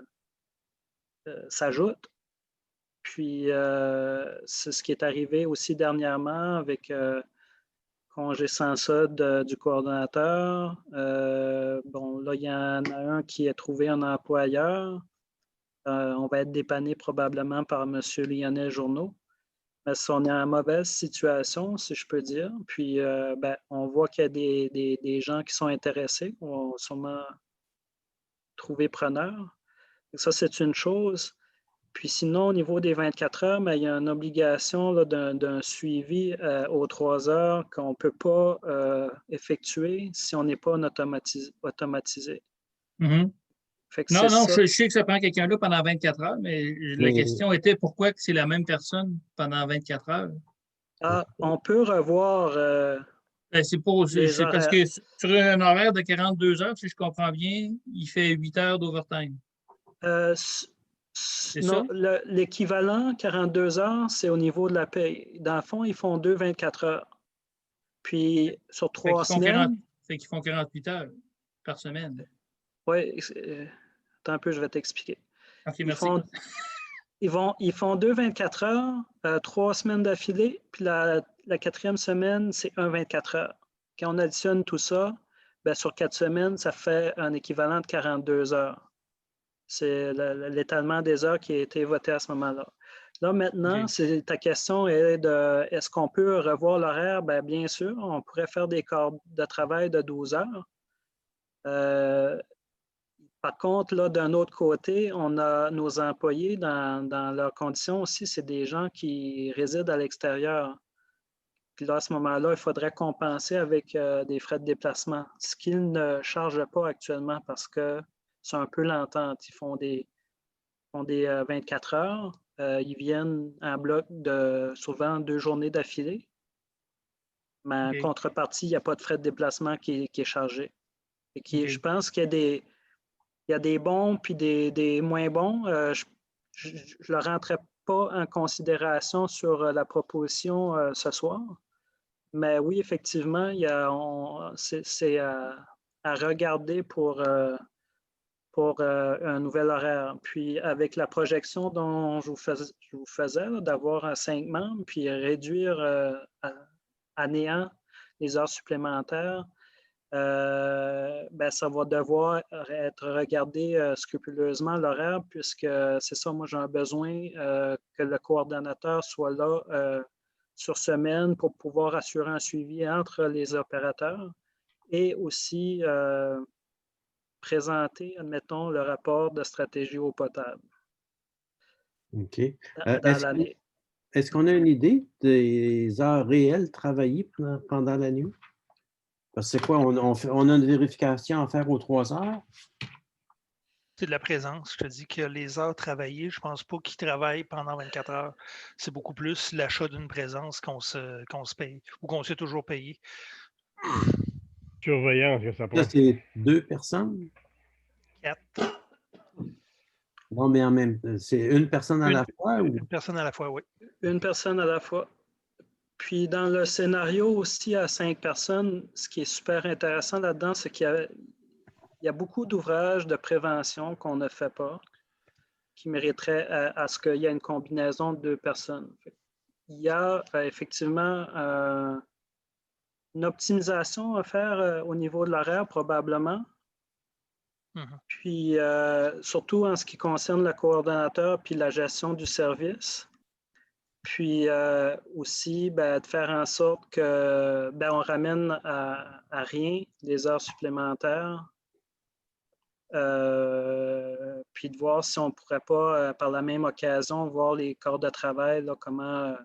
s'ajoutent. Puis, c'est ce qui est arrivé aussi dernièrement avec congé sans solde du coordonnateur. Là, il y en a un qui a trouvé un employeur. On va être dépanné probablement par M. Lionel Journeau. Mais on est en mauvaise situation, si je peux dire. Puis, on voit qu'il y a des gens qui sont intéressés. On va sûrement trouver preneur. Ça, c'est une chose. Puis sinon, au niveau des 24 heures, il y a une obligation là, d'un suivi aux 3 heures qu'on ne peut pas effectuer si on n'est pas automatisé. Mhm. Fait que Non, c'est ça. je sais que ça prend quelqu'un là pendant 24 heures, mais la question était pourquoi c'est la même personne pendant 24 heures? On peut revoir C'est parce horaires. que sur un horaire de 42 heures, si je comprends bien, il fait 8 heures d'overtime. C'est ça? Non, l'équivalent 42 heures, c'est au niveau de la paye. Dans le fond, ils font 2 24 heures. Puis sur 3 semaines. Fait qu'ils font 48 heures par semaine. Oui, attends un peu, je vais t'expliquer. OK, merci. Ils font 2 24 heures, 3 semaines d'affilée, puis la 4e semaine, c'est un 24 heures. Quand on additionne tout ça, sur 4 semaines, ça fait un équivalent de 42 heures. C'est l'étalement des heures qui a été voté à ce moment-là. Là, maintenant, ta question est de est-ce qu'on peut revoir l'horaire? Bien sûr, on pourrait faire des corps de travail de 12 heures. Par contre, là, d'un autre côté, on a nos employés dans leurs conditions aussi, c'est des gens qui résident à l'extérieur. Puis là, à ce moment-là, il faudrait compenser avec des frais de déplacement, ce qu'ils ne chargent pas actuellement parce que c'est un peu l'entente. Ils font des 24 heures. Ils viennent en bloc de souvent 2 journées d'affilée. Mais en contrepartie, il n'y a pas de frais de déplacement qui est chargé. Je pense qu'il y a des bons puis des moins bons. Je ne le rentrais pas en considération sur la proposition ce soir. Mais oui, effectivement, c'est à regarder pour un nouvel horaire. Puis avec la projection dont je vous faisais d'avoir 5 membres, puis réduire à néant les heures supplémentaires, ça va devoir être regardé scrupuleusement l'horaire, puisque c'est ça, moi j'ai un besoin que le coordonnateur soit là sur semaine pour pouvoir assurer un suivi entre les opérateurs et aussi présenter, admettons, le rapport de stratégie eau potable. OK. Dans l'année. Est-ce qu'on a une idée des heures réelles travaillées pendant la nuit? Parce que c'est quoi? On a une vérification à faire aux 3 heures? C'est de la présence. Je te dis que les heures travaillées, je ne pense pas qu'ils travaillent pendant 24 heures. C'est beaucoup plus l'achat d'une présence qu'on se paye ou qu'on s'est toujours payé. Surveillance, que ça prend. Là, c'est 2 personnes? 4. Non, mais en même temps, c'est une personne à la fois? Une personne à la fois, oui. Une personne à la fois. Puis dans le scénario aussi à 5 personnes, ce qui est super intéressant là-dedans, c'est qu'il y a beaucoup d'ouvrages de prévention qu'on ne fait pas, qui mériteraient à ce qu'il y ait une combinaison de 2 personnes. Il y a effectivement une optimisation à faire au niveau de l'horaire, probablement. Puis surtout en ce qui concerne le coordonnateur puis la gestion du service. Puis aussi, de faire en sorte que on ramène à rien les heures supplémentaires. Puis de voir si on ne pourrait pas, par la même occasion, voir les corps de travail, là, comment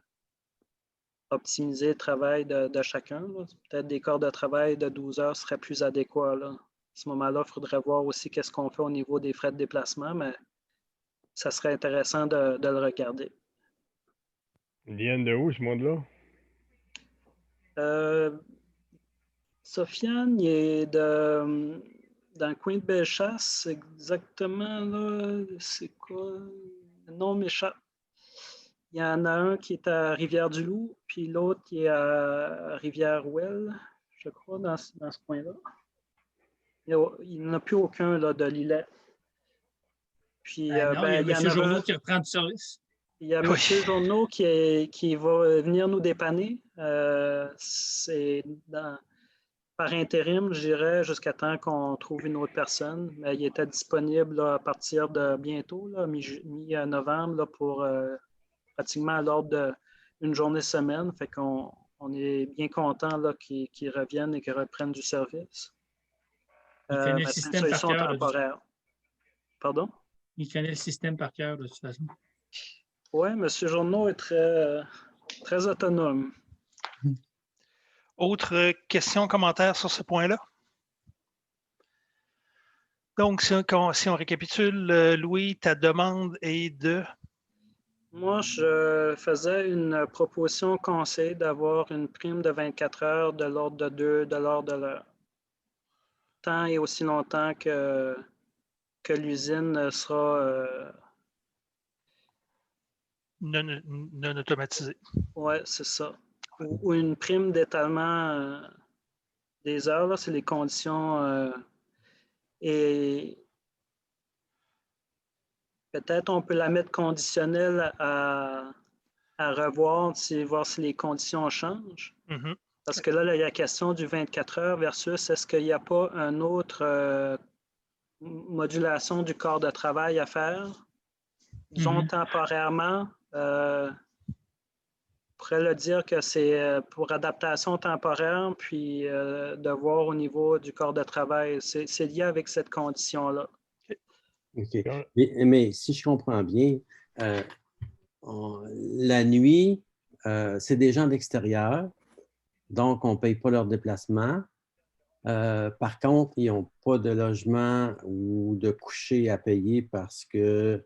optimiser le travail de chacun. Peut-être des corps de travail de 12 heures seraient plus adéquats. Là. À ce moment-là, il faudrait voir aussi qu'est-ce qu'on fait au niveau des frais de déplacement, mais ça serait intéressant de le regarder. Ils viennent de où, ce monde-là? Sofiane, il est dans le coin de Bellechasse, exactement, là, c'est quoi? Le nom m'échappe. Il y en a un qui est à Rivière-du-Loup, puis l'autre qui est à Rivière-Ouelle, je crois, dans ce coin-là. Il n'y en a plus aucun là, de Lillet. Puis, il y a M. Journeau qui reprend du service. Il y a M. Journeau qui va venir nous dépanner. C'est par intérim, je dirais, jusqu'à temps qu'on trouve une autre personne. Mais il était disponible là, à partir de bientôt, mi-novembre, pour pratiquement à l'ordre d'une journée semaine. Fait qu'on est bien content qu'il revienne et qu'il reprenne du service. Il fait le système par cœur temporaire. Pardon? Il connaît le système par cœur, de toute façon. Oui, M. Journeau est très autonome. Autre question, commentaire sur ce point-là? Donc, si on récapitule, Louis, ta demande est de... Moi, je faisais une proposition au conseil d'avoir une prime de 24 heures de l'ordre de 2 de l'heure. Tant et aussi longtemps que l'usine sera... non automatisée. Oui, c'est ça. Ou une prime d'étalement des heures, là, c'est les conditions. Et peut-être on peut la mettre conditionnelle à revoir, voir si les conditions changent. Mm-hmm. Parce que là, il y a la question du 24 heures versus est-ce qu'il n'y a pas une autre modulation du corps de travail à faire? Disons temporairement, on pourrait le dire que c'est pour adaptation temporaire, puis de voir au niveau du corps de travail. C'est lié avec cette condition-là. OK. Mais si je comprends bien, la nuit, c'est des gens d'extérieur, donc on ne paye pas leur déplacement. Par contre, ils n'ont pas de logement ou de coucher à payer parce qu'ils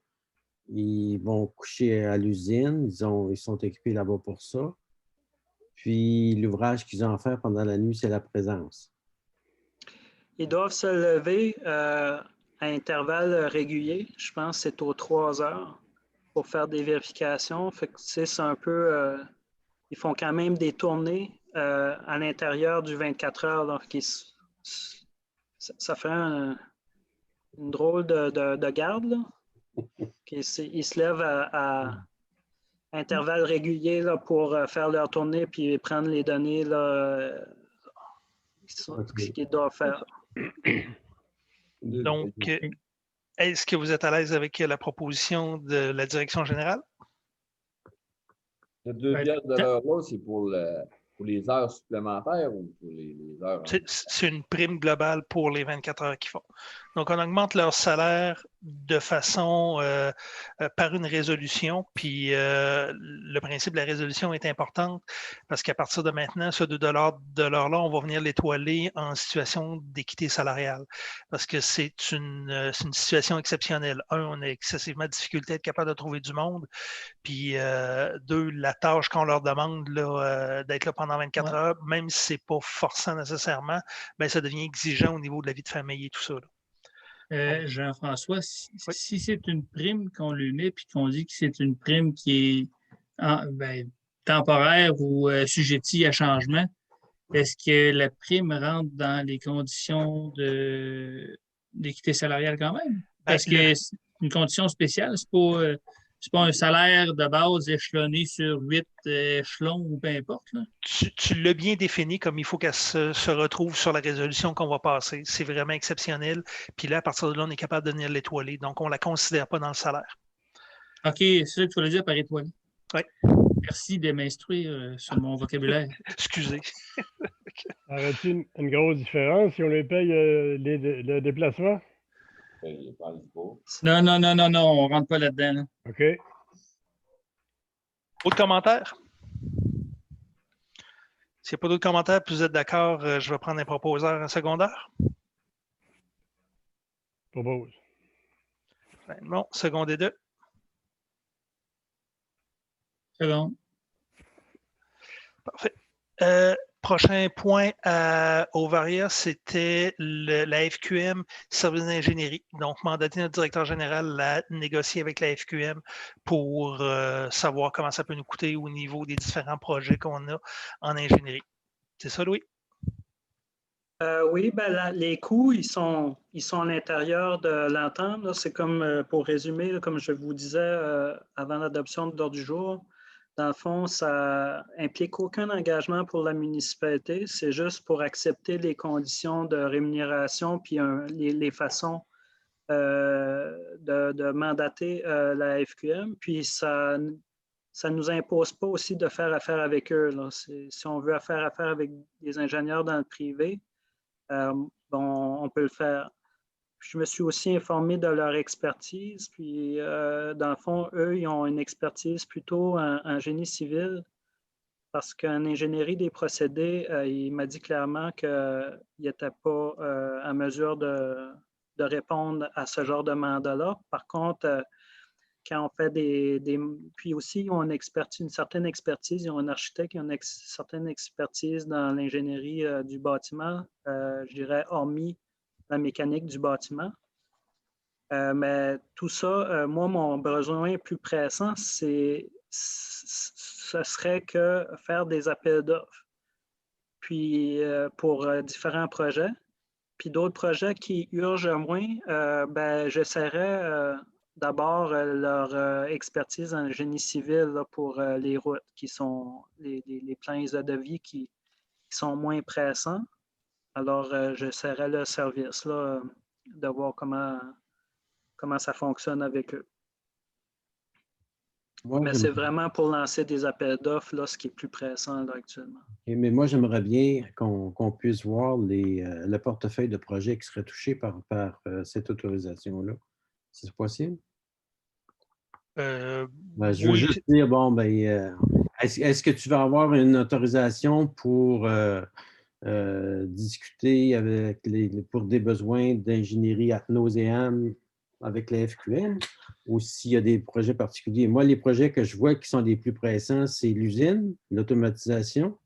vont coucher à l'usine. Ils sont équipés là-bas pour ça. Puis, l'ouvrage qu'ils ont à faire pendant la nuit, c'est la présence. Ils doivent se lever à intervalles réguliers. Je pense que c'est aux 3 heures pour faire des vérifications. Fait que, c'est un peu... ils font quand même des tournées à l'intérieur du 24 heures. Donc, ça fait une drôle de garde. Là. Ils se lèvent à intervalles réguliers là, pour faire leur tournée puis prendre les données là, qu'ils doivent faire. Donc, est-ce que vous êtes à l'aise avec la proposition de la direction générale? Le 2 piastres de l'heure-là, c'est pour les heures supplémentaires ou pour les heures? C'est une prime globale pour les 24 heures qu'ils font. Donc, on augmente leur salaire de façon par une résolution. Puis, le principe de la résolution est important parce qu'à partir de maintenant, ce 2 de l'heure-là, on va venir l'étoiler en situation d'équité salariale parce que c'est une situation exceptionnelle. Un, on a excessivement de difficulté à être capable de trouver du monde. Puis, 2, la tâche qu'on leur demande d'être là pendant 24 heures, même si ce n'est pas forçant nécessairement, bien, ça devient exigeant au niveau de la vie de famille et tout ça. Jean-François, si c'est une prime qu'on lui met puis qu'on dit que c'est une prime qui est temporaire ou sujettie à changement, est-ce que la prime rentre dans les conditions d'équité salariale quand même? Parce que c'est une condition spéciale, c'est pas un salaire de base échelonné sur 8 échelons ou peu importe. Là. Tu l'as bien défini comme il faut qu'elle se retrouve sur la résolution qu'on va passer. C'est vraiment exceptionnel. Puis là, à partir de là, on est capable de venir l'étoiler. Donc, on ne la considère pas dans le salaire. OK, c'est ça que tu voulais dire par étoilé. Oui. Merci de m'instruire sur mon vocabulaire. Excusez. Aurait-il une grosse différence si on les paye le déplacement? Non, on ne rentre pas là-dedans. Là. OK. Autre commentaire? S'il n'y a pas d'autres commentaires, puis vous êtes d'accord, je vais prendre un proposeur en secondaire. Propose. Bon, seconde et 2. C'est bon. Parfait. Prochain point à Ovaria, c'était la FQM, service d'ingénierie. Donc, mandater notre directeur général à négocier avec la FQM pour savoir comment ça peut nous coûter au niveau des différents projets qu'on a en ingénierie. C'est ça, Louis? Oui, les coûts, ils sont à l'intérieur de l'entente. C'est comme, pour résumer, là, comme je vous disais avant l'adoption de l'ordre du jour, dans le fond, ça implique aucun engagement pour la municipalité. C'est juste pour accepter les conditions de rémunération puis les façons de mandater la FQM. Puis ça ne nous impose pas aussi de faire affaire avec eux. Là. Si on veut faire affaire avec des ingénieurs dans le privé, on peut le faire. Je me suis aussi informé de leur expertise. Puis, dans le fond, eux, ils ont une expertise plutôt en génie civil parce qu'en ingénierie des procédés, il m'a dit clairement qu'il n'était pas en mesure de répondre à ce genre de mandat-là. Par contre, quand on fait puis aussi, ils ont une certaine expertise, ils ont un architecte, ils ont une certaine expertise dans l'ingénierie du bâtiment, je dirais, hormis la mécanique du bâtiment. Mais tout ça, moi, mon besoin plus pressant, ce serait que faire des appels d'offres. Puis, pour différents projets. Puis d'autres projets qui urgent moins, j'essaierais d'abord leur expertise en génie civil là, pour les routes, qui sont les plans ISA de vie qui sont moins pressants. Alors, j'essaierais le service là, de voir comment ça fonctionne avec eux. Mais c'est vraiment pour lancer des appels d'offres, là, ce qui est plus pressant là, actuellement. Mais moi, j'aimerais bien qu'on puisse voir le portefeuille de projets qui serait touché par cette autorisation-là. C'est possible? Je veux juste dire, bon, est-ce que tu vas avoir une autorisation pour discuter pour des besoins d'ingénierie ad nauseam avec la FQM ou s'il y a des projets particuliers? Moi, les projets que je vois qui sont les plus pressants, c'est l'usine, l'automatisation.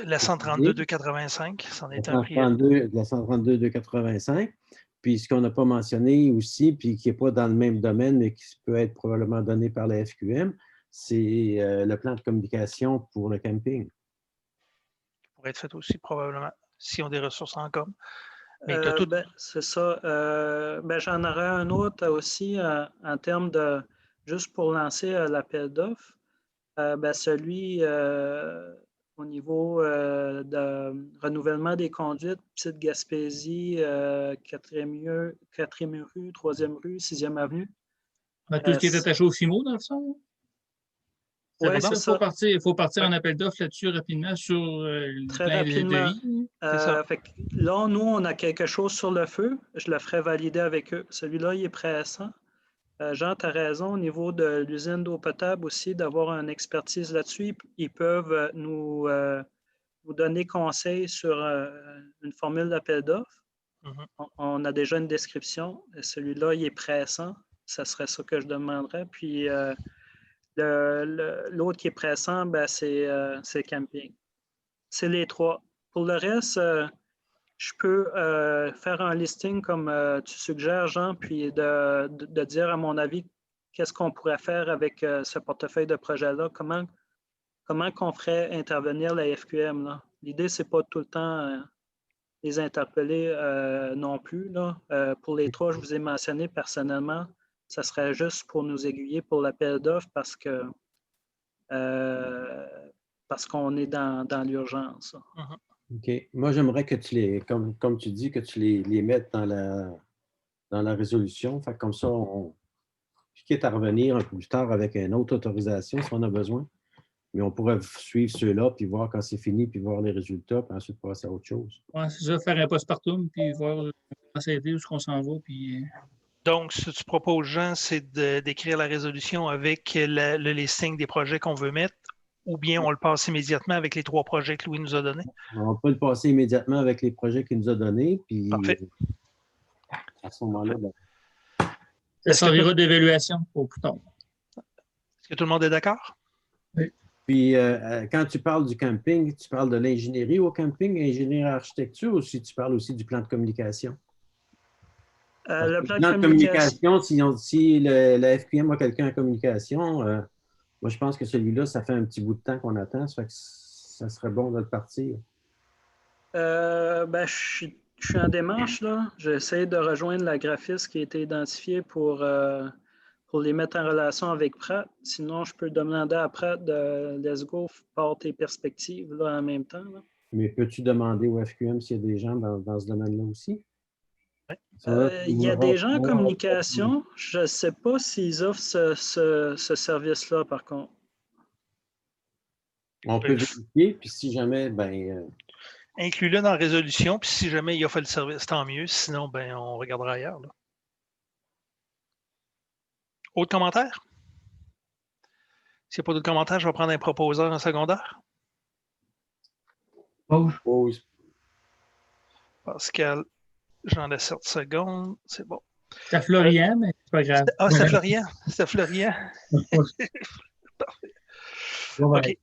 La 132-285, c'en est un prix. La 132-285. Puis ce qu'on n'a pas mentionné aussi, puis qui n'est pas dans le même domaine, mais qui peut être probablement donné par la FQM, c'est le plan de communication pour le camping. Ça pourrait être fait aussi probablement, s'ils ont des ressources en com. C'est ça. J'en aurais un autre aussi en termes de, juste pour lancer l'appel d'offres, celui au niveau de renouvellement des conduites, Petite Gaspésie, 4e rue, 3e rue, 6e avenue. Tout ce qui est attaché au FIMO, dans le fond? Oui, c'est ça. Il faut partir en appel d'offres là-dessus rapidement sur le plan de vie. Là, nous, on a quelque chose sur le feu. Je le ferai valider avec eux. Celui-là, il est pressant. Jean, tu as raison au niveau de l'usine d'eau potable aussi, d'avoir une expertise là-dessus. Ils peuvent nous donner conseil sur une formule d'appel d'offres. On a déjà une description. Celui-là, il est pressant. Ça serait ça que je demanderais. Puis l'autre qui est pressant, c'est camping. C'est les trois. Pour le reste, je peux faire un listing comme tu suggères, Jean, puis de dire, à mon avis, qu'est-ce qu'on pourrait faire avec ce portefeuille de projet-là. Comment qu'on ferait intervenir la FQM. L'idée, ce n'est pas tout le temps les interpeller non plus. Là. Pour les trois, je vous ai mentionné personnellement, ça serait juste pour nous aiguiller pour l'appel d'offres parce qu'on est dans l'urgence. OK. Moi, j'aimerais que tu comme tu dis, que tu les mettes dans la résolution. Fait comme ça, quitte à revenir un peu plus tard avec une autre autorisation si on a besoin. Mais on pourrait suivre ceux-là, puis voir quand c'est fini, puis voir les résultats, puis ensuite passer à autre chose. Oui, c'est ça, faire un postpartum, puis voir comment ça a été, où est-ce qu'on s'en va, puis... Donc, ce que tu proposes, Jean, c'est d'écrire la résolution avec le listing des projets qu'on veut mettre, ou bien on le passe immédiatement avec les 3 projets que Louis nous a donnés? On peut le passer immédiatement avec les projets qu'il nous a donnés, puis parfait. À ce moment-là, ça servira d'évaluation pour plus tard. Est-ce que tout le monde est d'accord? Oui. Puis, quand tu parles du camping, tu parles de l'ingénierie au camping, ingénierie architecture, ou si tu parles aussi du plan de communication? Le plan de communication, si la FQM a quelqu'un en communication, moi, je pense que celui-là, ça fait un petit bout de temps qu'on attend, ça fait que ça serait bon de le partir. Je suis en démarche, là. J'essaie de rejoindre la graphiste qui a été identifiée pour les mettre en relation avec Pratt. Sinon, je peux demander à Pratt de let's go, par tes perspectives là, en même temps. Là. Mais peux-tu demander au FQM s'il y a des gens dans ce domaine-là aussi? Il y a des gens en communication. Je ne sais pas s'ils offrent ce service-là, par contre. On peut vérifier, puis si jamais, Inclus-le dans la résolution, puis si jamais il a fait le service, tant mieux. Sinon, ben, on regardera ailleurs. Là. Autre commentaire? S'il n'y a pas d'autres commentaires, je vais prendre un proposeur en secondaire. Pause. Pascal, j'en laisse 7 secondes. C'est bon. C'est Florian, mais c'est pas grave. Ah, c'est Florian. C'est Florian. Parfait. OK.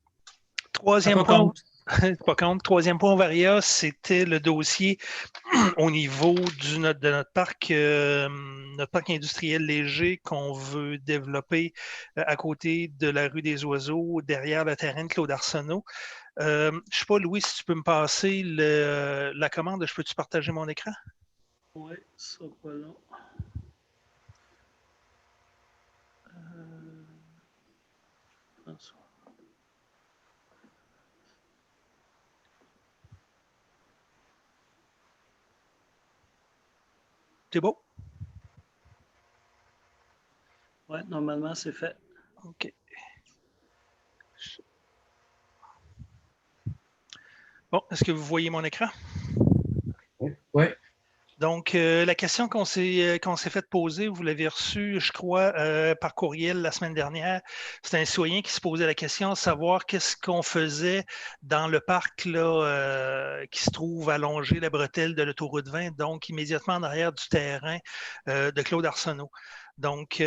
Troisième point. Pas compte. Troisième point, Varia, c'était le dossier au niveau de notre parc industriel léger qu'on veut développer à côté de la rue des Oiseaux, derrière le terrain de Claude Arsenault. Je ne sais pas, Louis, si tu peux me passer la commande, je peux-tu partager mon écran? Oui, ça pas long. François. C'est beau? Oui, normalement, c'est fait. OK. Bon, est-ce que vous voyez mon écran? Oui. Donc, la question qu'on s'est fait poser, vous l'avez reçue, je crois, par courriel la semaine dernière. C'est un citoyen qui se posait la question de savoir qu'est-ce qu'on faisait dans le parc là, qui se trouve à longer la bretelle de l'autoroute 20, donc immédiatement en arrière du terrain de Claude Arsenault. Donc,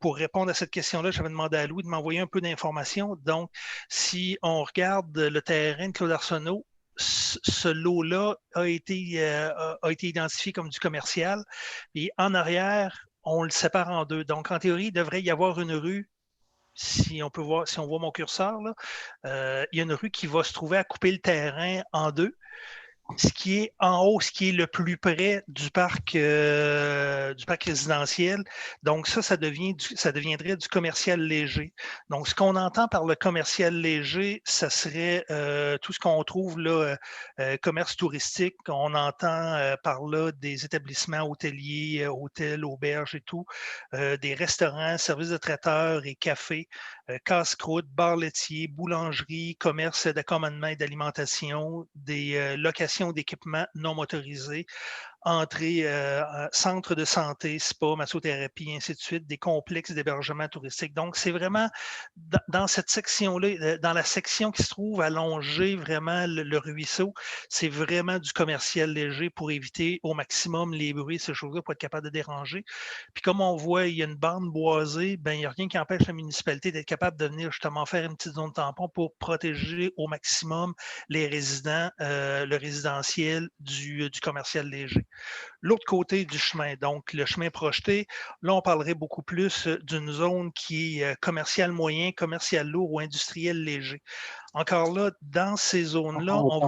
pour répondre à cette question-là, j'avais demandé à Louis de m'envoyer un peu d'informations. Donc, si on regarde le terrain de Claude Arsenault, ce lot-là a été identifié comme du commercial. Et en arrière, on le sépare en deux. Donc, en théorie, il devrait y avoir une rue. Si on voit mon curseur, là, il y a une rue qui va se trouver à couper le terrain en deux. Ce qui est en haut, ce qui est le plus près du parc résidentiel. Donc, ça deviendrait du commercial léger. Donc, ce qu'on entend par le commercial léger, ça serait tout ce qu'on trouve là, commerce touristique. On entend par là des établissements hôteliers, hôtels, auberges et tout, des restaurants, services de traiteurs et cafés, casse-croûte, bar laitier, boulangerie, commerce d'accommodement et d'alimentation, des locations d'équipements non motorisés, entrée, centre de santé, spa, massothérapie, ainsi de suite, des complexes d'hébergement touristique. Donc, c'est vraiment dans cette section-là, dans la section qui se trouve à longer vraiment le ruisseau, c'est vraiment du commercial léger pour éviter au maximum les bruits, ces choses-là, pour être capable de déranger. Puis comme on voit, il y a une bande boisée, ben, il n'y a rien qui empêche la municipalité d'être capable de venir justement faire une petite zone tampon pour protéger au maximum les résidents, le résidentiel du commercial léger. L'autre côté du chemin, donc le chemin projeté, là, on parlerait beaucoup plus d'une zone qui est commercial moyen, commercial lourd ou industriel léger. Encore là, dans ces zones-là, on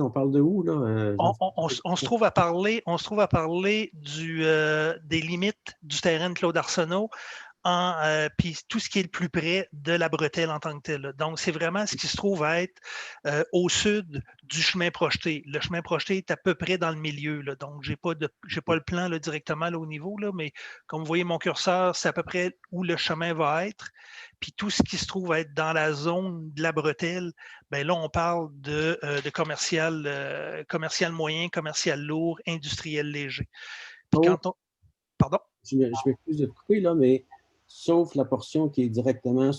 parle de où, là? On se trouve à parler des limites du terrain de Claude Arsenault, puis tout ce qui est le plus près de la bretelle en tant que telle. Donc, c'est vraiment ce qui se trouve à être au sud du chemin projeté. Le chemin projeté est à peu près dans le milieu. Là. Donc, je n'ai pas le plan là, directement là, au niveau, là, mais comme vous voyez mon curseur, c'est à peu près où le chemin va être. Puis tout ce qui se trouve à être dans la zone de la bretelle, bien là, on parle de commercial moyen, commercial lourd, industriel léger. Puis quand on... Pardon? Je m'excuse de te couper, là, mais sauf la portion qui est directement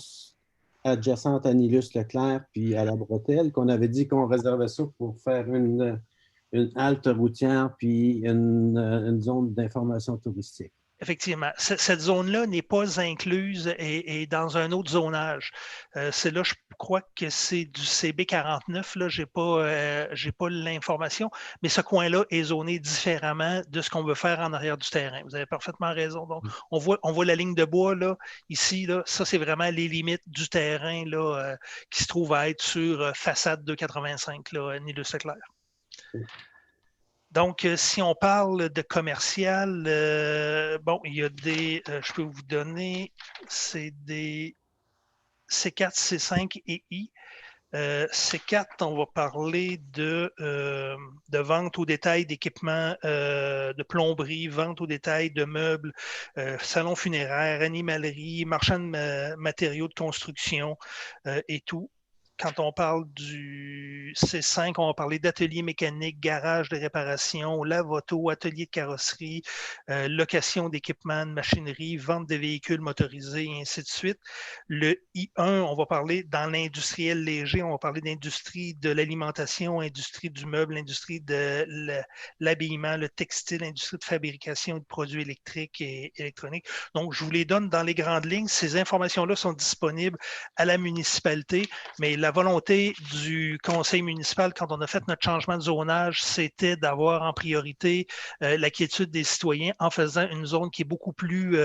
adjacente à Nilus-Leclerc puis à la bretelle, qu'on avait dit qu'on réservait ça pour faire une halte routière puis une zone d'information touristique. Effectivement. Cette zone-là n'est pas incluse et dans un autre zonage. C'est là, je crois que c'est du CB49. Là, je n'ai pas l'information, mais ce coin-là est zoné différemment de ce qu'on veut faire en arrière du terrain. Vous avez parfaitement raison. Donc, on voit la ligne de bois là, ici. Là, ça, c'est vraiment les limites du terrain là, qui se trouve à être sur façade 285, là, Nilus-Leclerc. Donc, si on parle de commercial, bon, il y a je peux vous donner, c'est des C4, C5 et I. C4, on va parler de vente au détail d'équipements de plomberie, vente au détail de meubles, salons funéraires, animalerie, marchands de matériaux de construction et tout. quand on parle du C5, on va parler d'atelier mécanique, garage de réparation, lave-auto, atelier de carrosserie, location d'équipements, de machinerie, vente de véhicules motorisés, et ainsi de suite. Le I1, on va parler dans l'industriel léger, on va parler d'industrie de l'alimentation, industrie du meuble, industrie de l'habillement, le textile, industrie de fabrication de produits électriques et électroniques. Donc, je vous les donne dans les grandes lignes. Ces informations-là sont disponibles à la municipalité, mais la volonté du conseil municipal, quand on a fait notre changement de zonage, c'était d'avoir en priorité la quiétude des citoyens en faisant une zone qui est beaucoup plus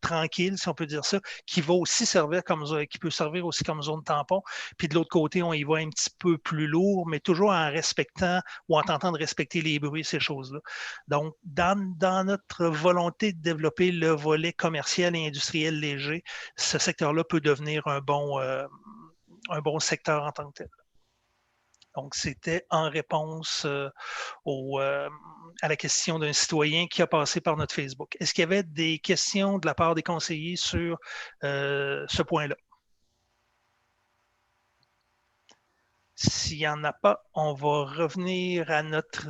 tranquille, si on peut dire ça, qui va aussi servir qui peut servir aussi comme zone tampon. Puis de l'autre côté, on y va un petit peu plus lourd, mais toujours en respectant ou en tentant de respecter les bruits, ces choses-là. Donc, dans notre volonté de développer le volet commercial et industriel léger, ce secteur-là peut devenir un bon secteur en tant que tel. Donc, c'était en réponse à la question d'un citoyen qui a passé par notre Facebook. Est-ce qu'il y avait des questions de la part des conseillers sur ce point-là? S'il n'y en a pas, on va revenir à notre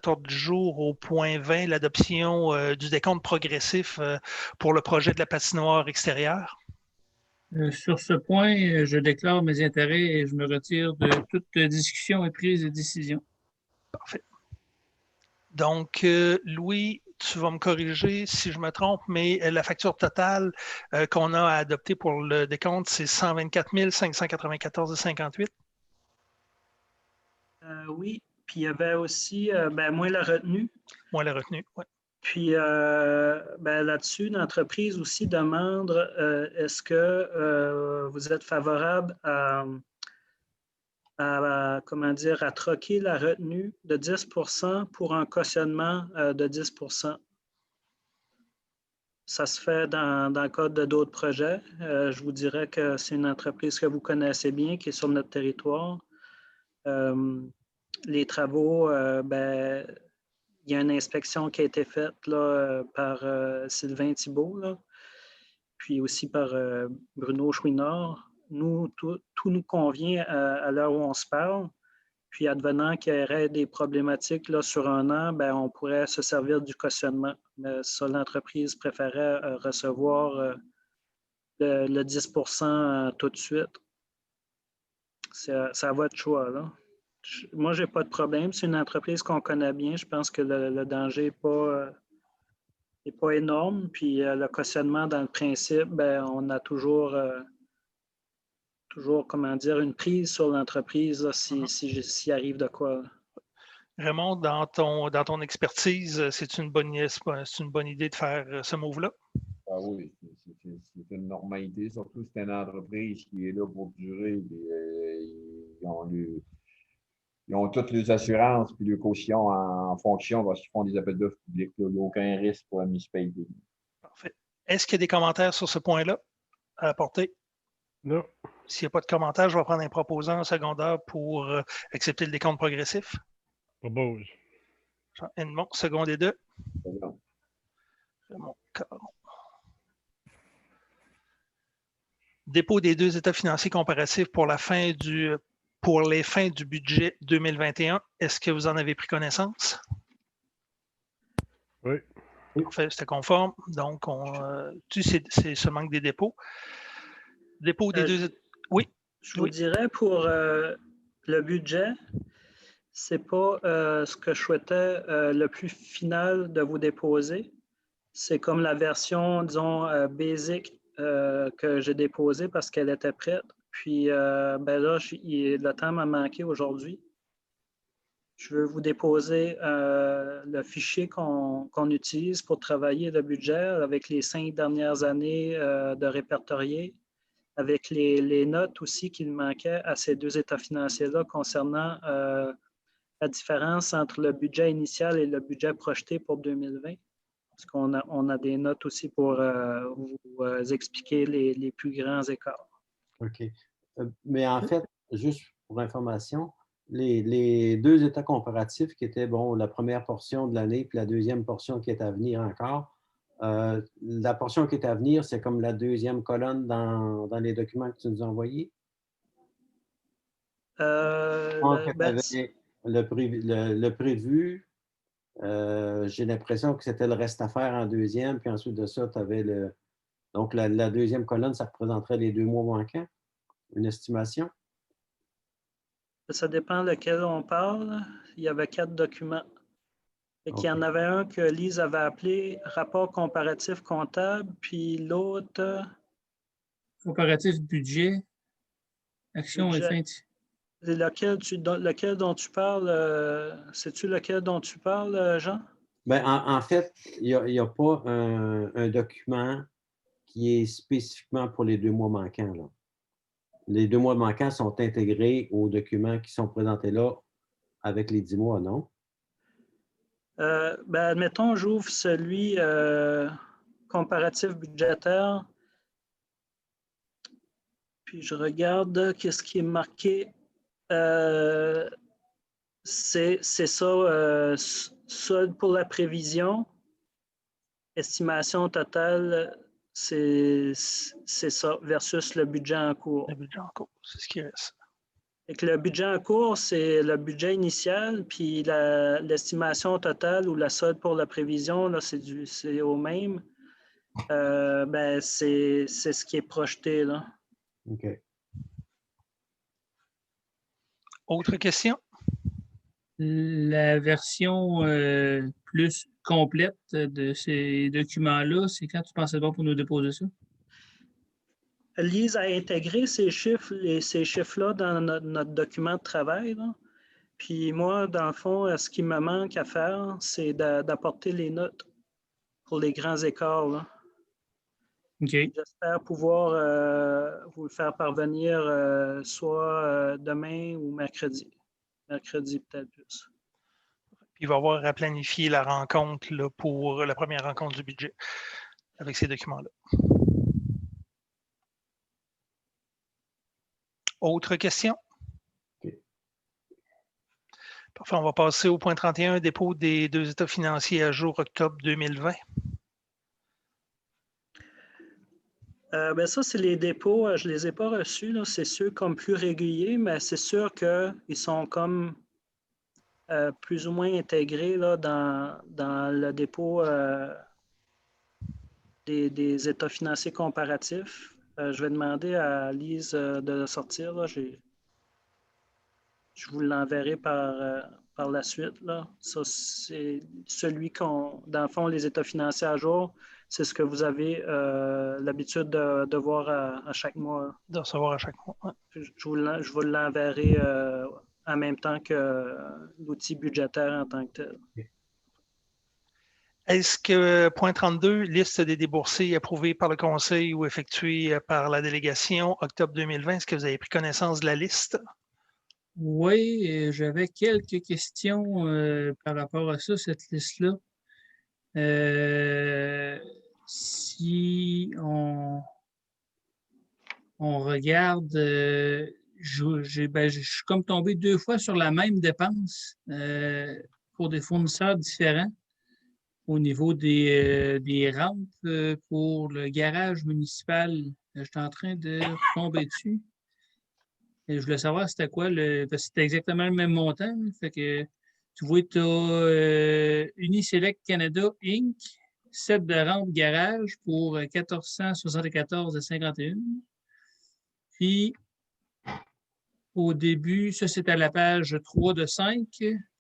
ordre du jour au point 20, l'adoption du décompte progressif pour le projet de la patinoire extérieure. Sur ce point, je déclare mes intérêts et je me retire de toute discussion et prise de décision. Parfait. Donc, Louis, tu vas me corriger si je me trompe, mais la facture totale qu'on a à adopter pour le décompte, c'est 124 594,58. Oui, puis il y avait aussi moins la retenue. Moins la retenue, oui. Puis là-dessus, l'entreprise aussi demande est-ce que vous êtes favorable à troquer la retenue de 10 pour un cautionnement de 10 Ça se fait dans le cadre d'autres projets. Je vous dirais que c'est une entreprise que vous connaissez bien, qui est sur notre territoire. Les travaux, il y a une inspection qui a été faite là, par Sylvain Thibault, là, puis aussi par Bruno Chouinard. Nous, tout nous convient à l'heure où on se parle. Puis, advenant qu'il y aurait des problématiques là, sur un an, on pourrait se servir du cautionnement. Mais ça, l'entreprise préférait recevoir le 10 tout de suite. C'est à votre choix, là. Moi, je n'ai pas de problème. C'est une entreprise qu'on connaît bien. Je pense que le danger n'est pas énorme. Puis le cautionnement, dans le principe, on a toujours une prise sur l'entreprise s'il arrive de quoi. Là. Raymond, dans ton expertise, c'est une bonne idée de faire ce move-là? Ah oui, c'est une normalité. Surtout si c'est une entreprise qui est là pour durer. Ils ont toutes les assurances et les cautions en fonction parce qu'ils font des appels d'offres publics. Il n'y a aucun risque pour la municipalité. Parfait. Est-ce qu'il y a des commentaires sur ce point-là à apporter? Non. S'il n'y a pas de commentaires, je vais prendre un proposant en secondaire pour accepter le décompte progressif. Propose. Edmond, seconde et 2. Bon. Dépôt des 2 états financiers comparatifs pour les fins du budget 2021. Est-ce que vous en avez pris connaissance? Oui. Parfait, c'était conforme. Donc, c'est seulement que des dépôts. Dépôt des 2 états. Oui. Je vous dirais pour le budget, c'est pas ce que je souhaitais le plus final de vous déposer. C'est comme la version, disons, basic que j'ai déposée parce qu'elle était prête. Puis là, le temps m'a manqué aujourd'hui. Je veux vous déposer le fichier qu'on utilise pour travailler le budget avec les 5 dernières années de répertoriés, avec les notes aussi qu'il manquait à ces 2 états financiers-là concernant la différence entre le budget initial et le budget projeté pour 2020. Parce qu'on a des notes aussi pour vous expliquer les plus grands écarts. OK. Mais en fait, juste pour information, les 2 états comparatifs qui étaient, la première portion de l'année puis la deuxième portion qui est à venir encore, la portion qui est à venir, c'est comme la deuxième colonne dans les documents que tu nous as envoyés? En fait, le prévu, j'ai l'impression que c'était le reste à faire en deuxième, puis ensuite de ça, tu avais le. Donc, la deuxième colonne, ça représenterait les 2 mois manquants, une estimation. Ça dépend lequel on parle. Il y avait 4 documents. Il y en avait un que Lise avait appelé rapport comparatif comptable, puis l'autre. Comparatif budget, action et fin. Lequel dont tu parles, sais-tu lequel dont tu parles, Jean? Bien, en fait, il n'y a pas un document qui est spécifiquement pour les 2 mois manquants, là. Les 2 mois manquants sont intégrés aux documents qui sont présentés là avec les 10 mois, non? Admettons, j'ouvre celui comparatif budgétaire, puis je regarde qu'est-ce qui est marqué. C'est ça, solde pour la prévision, estimation totale, c'est ça, versus le budget en cours. Le budget en cours, c'est ce qui reste. Et que le budget en cours, c'est le budget initial, puis l'estimation totale ou la solde pour la prévision, là, c'est au même. C'est ce qui est projeté, là. OK. Autre question? La version plus complète de ces documents-là, c'est quand tu pensais bon pour nous déposer ça? Lise a intégré ces chiffres-là dans notre document de travail, là. Puis moi, dans le fond, ce qui me manque à faire, c'est d'apporter les notes pour les grands écarts, là. OK. J'espère pouvoir vous le faire parvenir soit demain ou mercredi. Mercredi, peut-être plus. Puis il va y avoir à planifier la rencontre là, pour la première rencontre du budget avec ces documents-là. Autre question? Okay. Parfait, on va passer au point 31, dépôt des 2 états financiers à jour octobre 2020. Ça, c'est les dépôts. Je ne les ai pas reçus. C'est ceux comme plus réguliers, mais c'est sûr qu'ils sont comme plus ou moins intégrés là, dans le dépôt des états financiers comparatifs. Je vais demander à Lise de le sortir. Là. Je vous l'enverrai par la suite. Là. Ça, c'est celui dans le fond, les états financiers à jour. C'est ce que vous avez l'habitude de voir à chaque mois. De recevoir à chaque mois. Ouais. Je vous l'enverrai en même temps que l'outil budgétaire en tant que tel. Est-ce que, point 32, liste des déboursés approuvés par le Conseil ou effectués par la délégation, octobre 2020, est-ce que vous avez pris connaissance de la liste? Oui, j'avais quelques questions par rapport à ça, cette liste-là. Si on regarde, je suis comme tombé 2 fois sur la même dépense pour des fournisseurs différents au niveau des rampes pour le garage municipal. J'étais en train de tomber dessus. Et je voulais savoir c'était quoi, parce que c'était exactement le même montant. Fait que tu vois, tu as Uniselect Canada Inc., 7 de rampe garage pour 1474,51. Puis, au début, ça c'est à la page 3 de 5,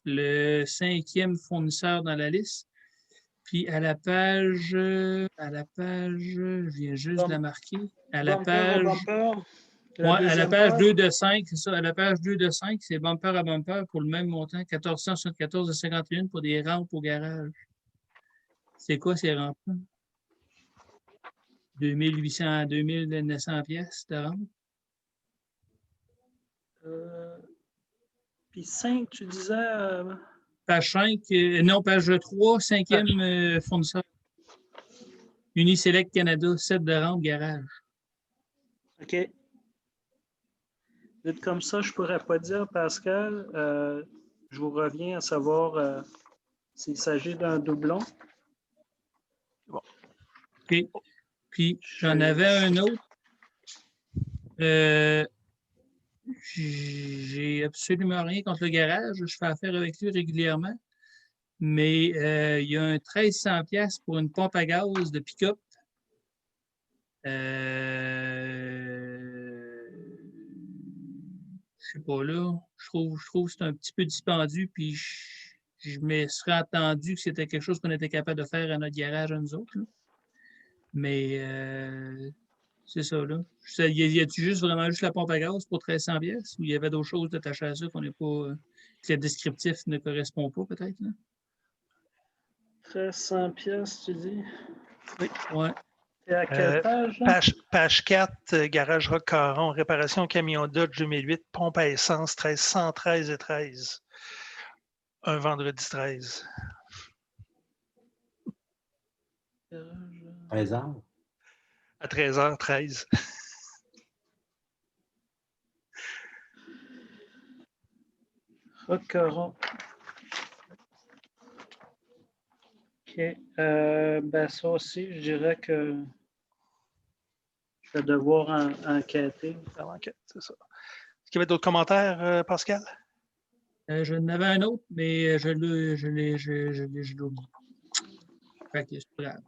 le 5e fournisseur dans la liste. Puis à la page, je viens juste de la marquer. À la page. Ouais, à la page 2 de 5, c'est ça. À la page 2 de 5, c'est bumper à bumper pour le même montant, 1474,51 pour des rampes au garage. C'est quoi ces rampes-là? 2800, 2900 pièces de rampes. Puis 5, tu disais. Page 5, non, page 3, 5e fournisseur. Uniselect Canada, 7 de rampe garage. OK. Vite comme ça, je ne pourrais pas dire, Pascal. Je vous reviens à savoir s'il s'agit d'un doublon. Bon. OK. Puis, j'en avais un autre. J'ai absolument rien contre le garage. Je fais affaire avec lui régulièrement. Mais il y a un 1300 pièces pour une pompe à gaz de pick-up. Je sais pas là. Je trouve que c'est un petit peu dispendieux. Puis je me serais attendu que c'était quelque chose qu'on était capable de faire à notre garage à nous autres. Là. Mais c'est ça, là. Y a-tu vraiment juste la pompe à gaz pour 1300 pièces ou il y avait d'autres choses attachées à ça qu'on n'est pas. Que le descriptif ne correspond pas, peut-être? 1300 pièces, tu dis? Oui. Ouais. Et à quelle page? Là? Page 4, garage Rock-Caron, réparation camion Dodge 2008, pompe à essence 1313 et 13. Un vendredi 13. 13h. À 13h13. Rock-Caron. OK. Ben ça aussi, je dirais que je vais devoir enquêter. Faire l'enquête, c'est ça. Est-ce qu'il y avait d'autres commentaires, Pascal? Je n'avais un autre, mais je l'ai oublié. Fait que c'est pas grave.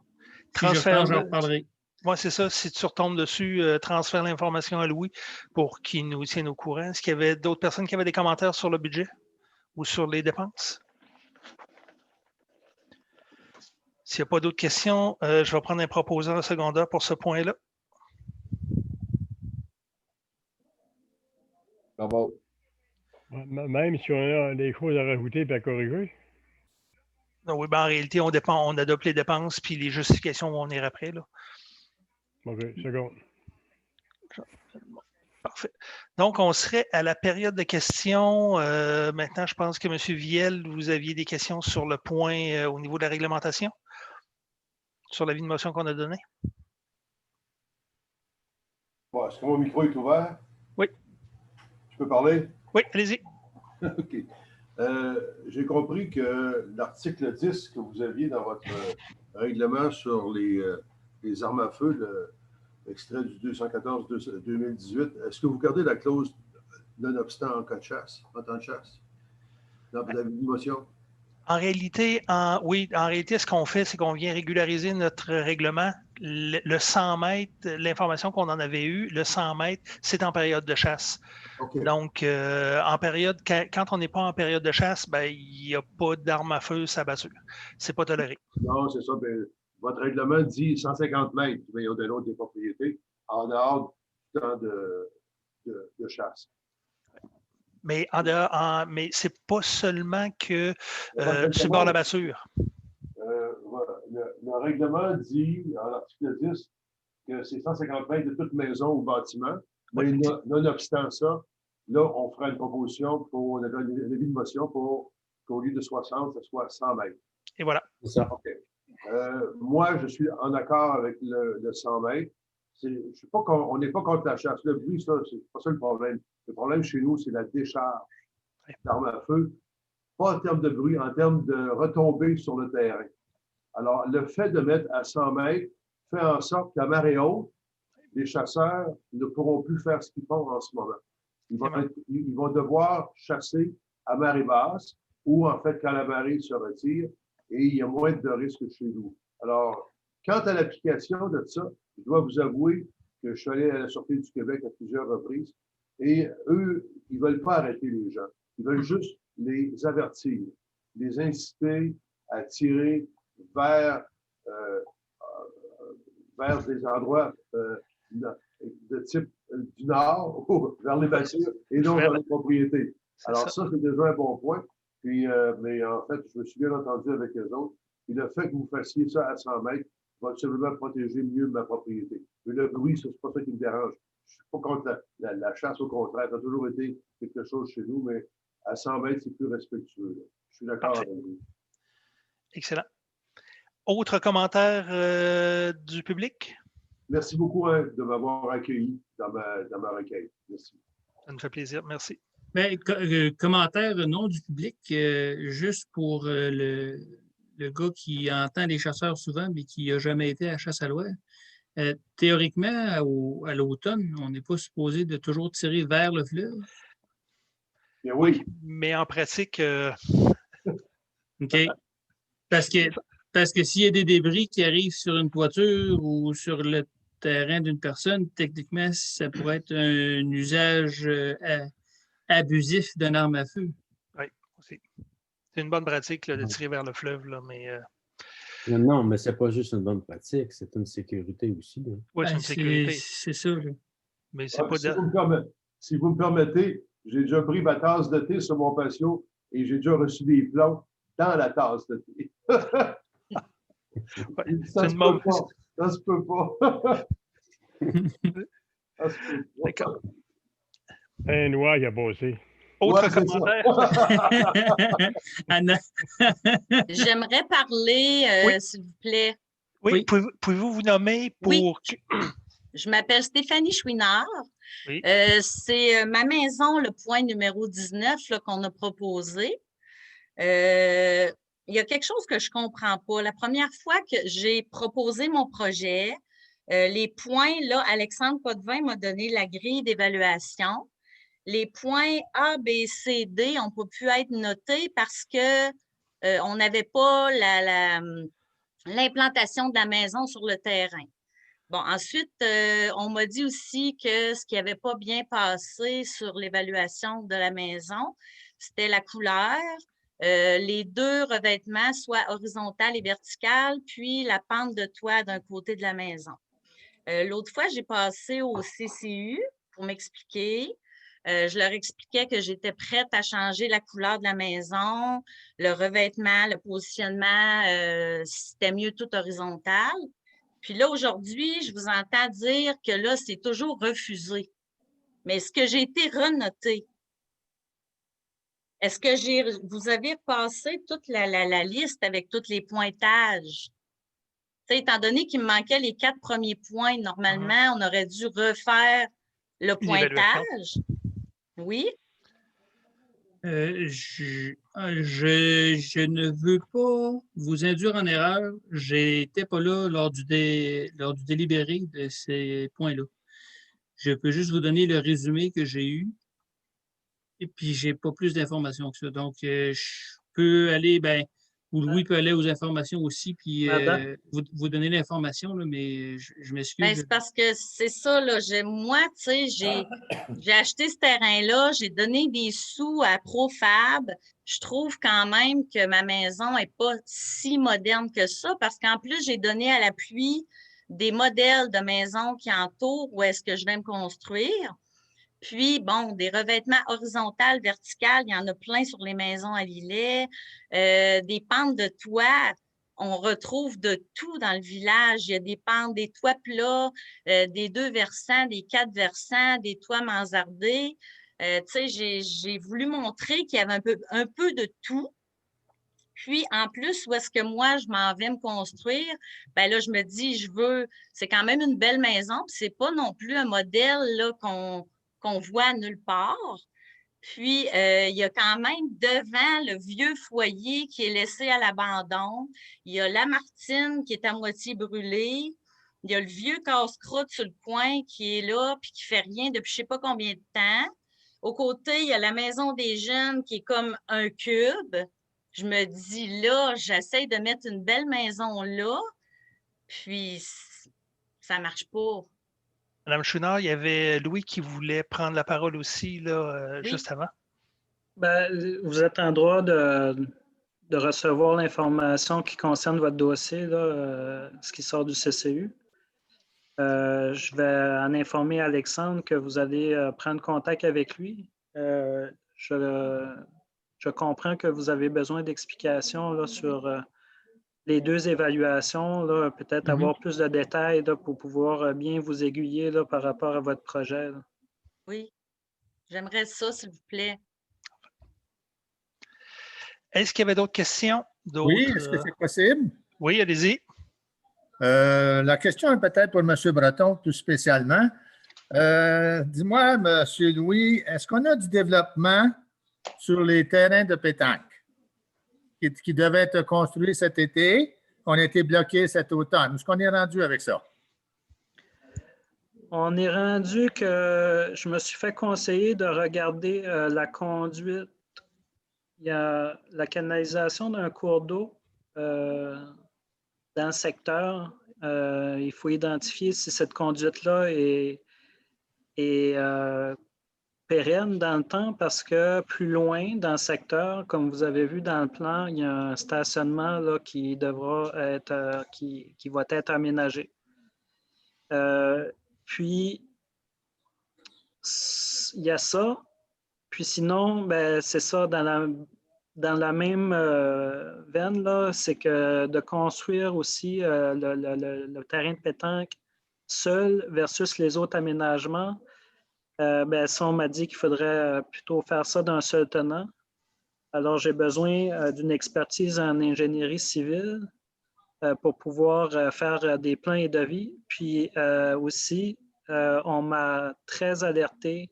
Si je reprends, j'en reparlerai. Oui, c'est ça. Si tu retombes dessus, transfère l'information à Louis pour qu'il nous tienne au courant. Est-ce qu'il y avait d'autres personnes qui avaient des commentaires sur le budget ou sur les dépenses? S'il n'y a pas d'autres questions, je vais prendre un proposant secondaire pour ce point-là. Bravo. Même si on a des choses à rajouter et à corriger. Oui, ben en réalité, on adopte les dépenses puis les justifications vont venir après. Là. OK, seconde. Parfait. Donc, on serait à la période de questions. Maintenant, je pense que M. Viel, vous aviez des questions sur le point au niveau de la réglementation, sur l'avis de motion qu'on a donné. Bon, est-ce que mon micro est ouvert? Oui. Je peux parler? Oui, allez-y. OK. J'ai compris que l'article 10 que vous aviez dans votre règlement sur les armes à feu, l'extrait du 214-2018, est-ce que vous gardez la clause nonobstant en cas de chasse, en temps de chasse, dans la motion? En réalité, oui, en réalité, ce qu'on fait, c'est qu'on vient régulariser notre règlement. Le 100 mètres, l'information qu'on en avait eue, le 100 mètres, c'est en période de chasse. Okay. Donc, en période, quand on n'est pas en période de chasse, ben, il n'y a pas d'armes à feu s'abattre. C'est pas toléré. Non, c'est ça. Ben, votre règlement dit 150 mètres, mais au-delà des propriétés, en dehors du temps de chasse. Mais en dehors, mais c'est pas seulement que sur le bord de la batture. Le règlement dit, en article 10, que c'est 150 mètres de toute maison ou bâtiment. Mais nonobstant ça, là, on fera une proposition pour une avis de motion pour qu'au lieu de 60, ce soit 100 mètres. Et voilà. C'est ça. OK. Moi, je suis en accord avec le 100 mètres. On n'est pas contre la chasse. Le bruit, ça, c'est pas ça le problème. Le problème chez nous, c'est la décharge d'armes à feu. Pas en termes de bruit, en termes de retombées sur le terrain. Alors, le fait de mettre à 100 mètres fait en sorte qu'à marée haute, les chasseurs ne pourront plus faire ce qu'ils font en ce moment. Ils vont devoir chasser à marée basse ou, en fait, quand la marée se retire et il y a moins de risques chez nous. Alors, quant à l'application de ça, je dois vous avouer que je suis allé à la Sûreté du Québec à plusieurs reprises et eux, ils ne veulent pas arrêter les gens. Ils veulent juste les avertir, les inciter à tirer vers des endroits de type du nord ou vers les bassines et non vers les propriétés. Alors ça, c'est déjà un bon point. Puis, mais en fait, je me suis bien entendu avec eux autres. Et le fait que vous fassiez ça à 100 mètres va simplement protéger mieux ma propriété. Mais le bruit, c'est pas ça qui me dérange. Je ne suis pas contre la chasse, au contraire. Ça a toujours été quelque chose chez nous, mais à 100 mètres, c'est plus respectueux. Là. Je suis d'accord avec vous. Excellent. Autre commentaire du public? Merci beaucoup de m'avoir accueilli dans ma requête. Merci. Ça nous fait plaisir. Merci. Bien, commentaire non du public, juste pour le gars qui entend les chasseurs souvent, mais qui n'a jamais été à Chasse à l'Ouest. Théoriquement, à l'automne, on n'est pas supposé de toujours tirer vers le fleuve. Mais oui. Mais en pratique, OK. Parce que s'il y a des débris qui arrivent sur une toiture ou sur le terrain d'une personne, techniquement, ça pourrait être un usage abusif d'une arme à feu. oui, aussi. C'est une bonne pratique là, de tirer vers le fleuve, là, mais Non, mais c'est pas juste une bonne pratique, c'est une sécurité aussi. Là. oui, c'est Ben, une sécurité. C'est ça. Là. Mais c'est pas si vous me permettez, j'ai déjà pris ma tasse de thé sur mon patio et j'ai déjà reçu des plombs dans la tasse de thé. Ouais, Ça se peut pas. Ça se peut pas. D'accord. Un noir, il a bossé. Autre Ouais, c'est commentaire? Anna. J'aimerais parler, Oui. s'il vous plaît. Oui, Oui. pouvez-vous vous nommer pour... Oui. Je m'appelle Stéphanie Chouinard. Oui. C'est ma maison, le point numéro 19 là, qu'on a proposé. Il y a quelque chose que je ne comprends pas. La première fois que j'ai proposé mon projet, les points, là, Alexandre Potvin m'a donné la grille d'évaluation. Les points A, B, C, D n'ont pas pu être notés parce que on n'avait pas l'implantation de la maison sur le terrain. Bon, ensuite, on m'a dit aussi que ce qui n'avait pas bien passé sur l'évaluation de la maison, c'était la couleur, les deux revêtements, soit horizontal et vertical, puis la pente de toit d'un côté de la maison. L'autre fois, j'ai passé au CCU pour m'expliquer. Je leur expliquais que j'étais prête à changer la couleur de la maison, le revêtement, le positionnement, c'était mieux tout horizontal. Puis là, aujourd'hui, je vous entends dire que là, c'est toujours refusé. Mais est-ce que j'ai été renotée? Est-ce que vous avez passé toute la liste avec tous les pointages? T'sais, étant donné qu'il me manquait les 4 premiers points, normalement, on aurait dû refaire le pointage. Oui. Je ne veux pas vous induire en erreur. Je n'étais pas là lors du délibéré de ces points-là. Je peux juste vous donner le résumé que j'ai eu. Et puis, je n'ai pas plus d'informations que ça. Donc, je peux aller, ou Louis peut aller aux informations aussi, puis vous donner l'information, mais je m'excuse. C'est parce que c'est ça, là. Moi, tu sais, j'ai acheté ce terrain-là, j'ai donné des sous à Profab. Je trouve quand même que ma maison n'est pas si moderne que ça, parce qu'en plus, j'ai donné à l'appui des modèles de maisons qui entourent où est-ce que je vais me construire. Puis, bon, des revêtements horizontales, verticales, il y en a plein sur les maisons à Lillet. Des pentes de toit, on retrouve de tout dans le village. Il y a des pentes, des toits plats, des 2 versants, des 4 versants, des toits mansardés. Tu sais, j'ai voulu montrer qu'il y avait un peu de tout. Puis, en plus, où est-ce que moi, je m'en vais me construire, bien là, je me dis, c'est quand même une belle maison, puis c'est pas non plus un modèle là, qu'on voit nulle part. Puis, il y a quand même devant le vieux foyer qui est laissé à l'abandon. Il y a la Martine qui est à moitié brûlée. Il y a le vieux casse-croûte sur le coin qui est là puis qui fait rien depuis je ne sais pas combien de temps. Au côté, il y a la maison des jeunes qui est comme un cube. Je me dis, là, j'essaie de mettre une belle maison là, puis ça ne marche pas. Madame Chouinard, il y avait Louis qui voulait prendre la parole aussi, là, Oui. juste avant. Vous êtes en droit de recevoir l'information qui concerne votre dossier, là, ce qui sort du CCU. Je vais en informer Alexandre que vous allez prendre contact avec lui. Je comprends que vous avez besoin d'explications là, sur les 2 évaluations, là, peut-être avoir plus de détails là, pour pouvoir bien vous aiguiller là, par rapport à votre projet. Là. Oui, j'aimerais ça, s'il vous plaît. Est-ce qu'il y avait d'autres questions? Oui, est-ce que c'est possible? Oui, allez-y. La question est peut-être pour M. Breton tout spécialement. Dis-moi, M. Louis, est-ce qu'on a du développement sur les terrains de pétanque qui devaient être construits cet été, qui ont été bloqués cet automne? Est-ce qu'on est rendu avec ça? On est rendu que je me suis fait conseiller de regarder la conduite. Il y a la canalisation d'un cours d'eau dans le secteur. Il faut identifier si cette conduite-là est pérenne dans le temps parce que plus loin dans le secteur, comme vous avez vu dans le plan, il y a un stationnement là, qui devra être qui va être aménagé. Puis, il y a ça. Puis sinon, ben, c'est ça, dans la même veine, là, c'est que de construire aussi le terrain de pétanque seul versus les autres aménagements, ben, ça, on m'a dit qu'il faudrait plutôt faire ça d'un seul tenant. Alors, j'ai besoin d'une expertise en ingénierie civile pour pouvoir faire des plans et devis. Puis aussi, on m'a très alerté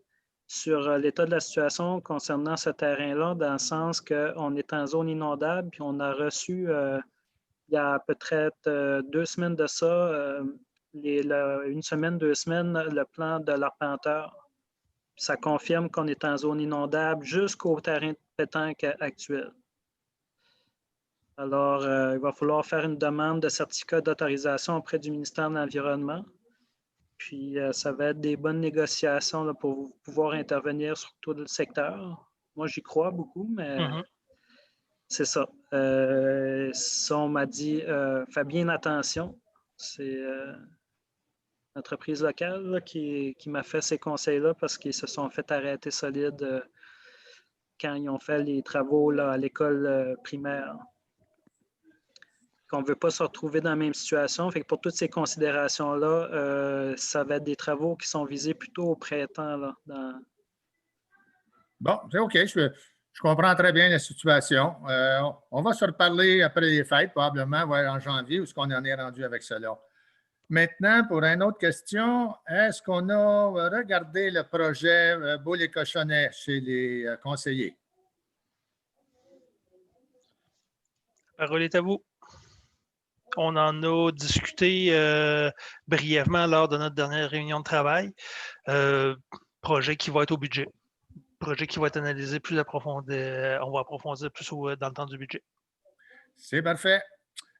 sur l'état de la situation concernant ce terrain-là, dans le sens qu'on est en zone inondable, puis on a reçu, il y a peut-être 2 semaines de ça, une semaine, 2 semaines, le plan de l'arpenteur. Ça confirme qu'on est en zone inondable jusqu'au terrain de pétanque actuel. Alors, il va falloir faire une demande de certificat d'autorisation auprès du ministère de l'Environnement. Puis, ça va être des bonnes négociations là, pour pouvoir intervenir sur tout le secteur. Moi, j'y crois beaucoup, mais c'est ça. Ça, on m'a dit, fais bien attention. C'est l'entreprise locale là, qui m'a fait ces conseils-là parce qu'ils se sont fait arrêter solide quand ils ont fait les travaux là, à l'école primaire. Qu'on ne veut pas se retrouver dans la même situation. Fait que pour toutes ces considérations-là, ça va être des travaux qui sont visés plutôt au printemps. Là, Bon, c'est OK. Je comprends très bien la situation. On va se reparler après les fêtes, probablement en janvier, où est-ce qu'on en est rendu avec cela. Maintenant, pour une autre question, est-ce qu'on a regardé le projet Boules et Cochonnets chez les conseillers? La parole est à vous. On en a discuté brièvement lors de notre dernière réunion de travail. Projet qui va être au budget. Projet qui va être analysé plus approfondi. On va approfondir plus dans le temps du budget. C'est parfait.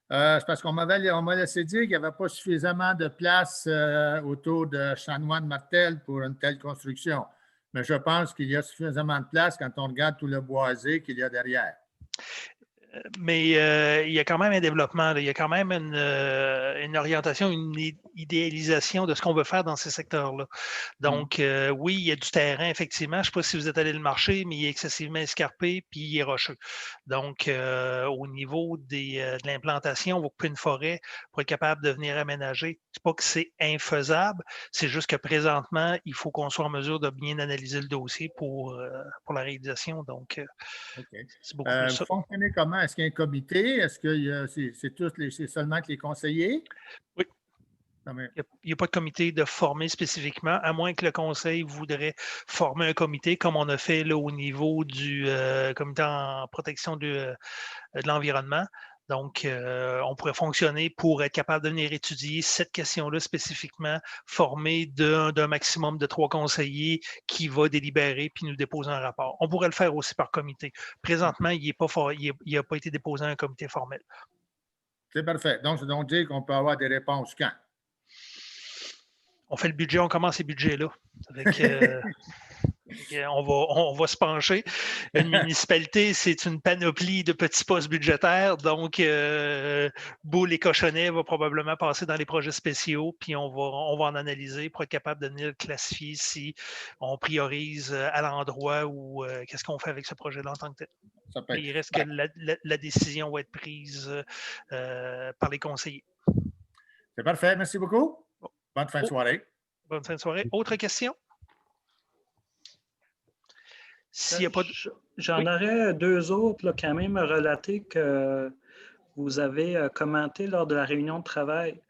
C'est parce qu'on m'a laissé dire qu'il n'y avait pas suffisamment de place autour de Chanoine-Martel pour une telle construction. Mais je pense qu'il y a suffisamment de place quand on regarde tout le boisé qu'il y a derrière. Mais il y a quand même un développement, là. Il y a quand même une orientation, une idéalisation de ce qu'on veut faire dans ces secteurs-là. Donc, oui, il y a du terrain, effectivement. Je ne sais pas si vous êtes allé le marché, mais il est excessivement escarpé puis il est rocheux. Donc, au niveau de l'implantation, on va couper une forêt pour être capable de venir aménager. Ce n'est pas que c'est infaisable, c'est juste que présentement, il faut qu'on soit en mesure de bien analyser le dossier pour la réalisation. Donc, c'est beaucoup plus ça. Vous fonctionnez comment? Est-ce qu'il y a un comité? Est-ce que c'est seulement que les conseillers? Oui. Il n'y a pas de comité de former spécifiquement, à moins que le conseil voudrait former un comité, comme on a fait là, au niveau du comité en protection de l'environnement. Donc, on pourrait fonctionner pour être capable de venir étudier cette question-là spécifiquement, former d'un maximum de 3 conseillers qui va délibérer puis nous déposer un rapport. On pourrait le faire aussi par comité. Présentement, il n'a pas été déposé un comité formel. C'est parfait. Donc, c'est donc dire qu'on peut avoir des réponses quand? On fait le budget, on commence ces budgets-là. On va se pencher. Une municipalité, c'est une panoplie de petits postes budgétaires. Donc, Boules et Cochonnets va probablement passer dans les projets spéciaux, puis on va en analyser pour être capable de venir classifier si on priorise à l'endroit ou qu'est-ce qu'on fait avec ce projet-là en tant que tel. Il reste que la décision va être prise par les conseillers. C'est parfait. Merci beaucoup. Bonne fin de soirée. Bonne fin de soirée. Autre question? J'en aurais 2 autres là, quand même à relater que vous avez commenté lors de la réunion de travail.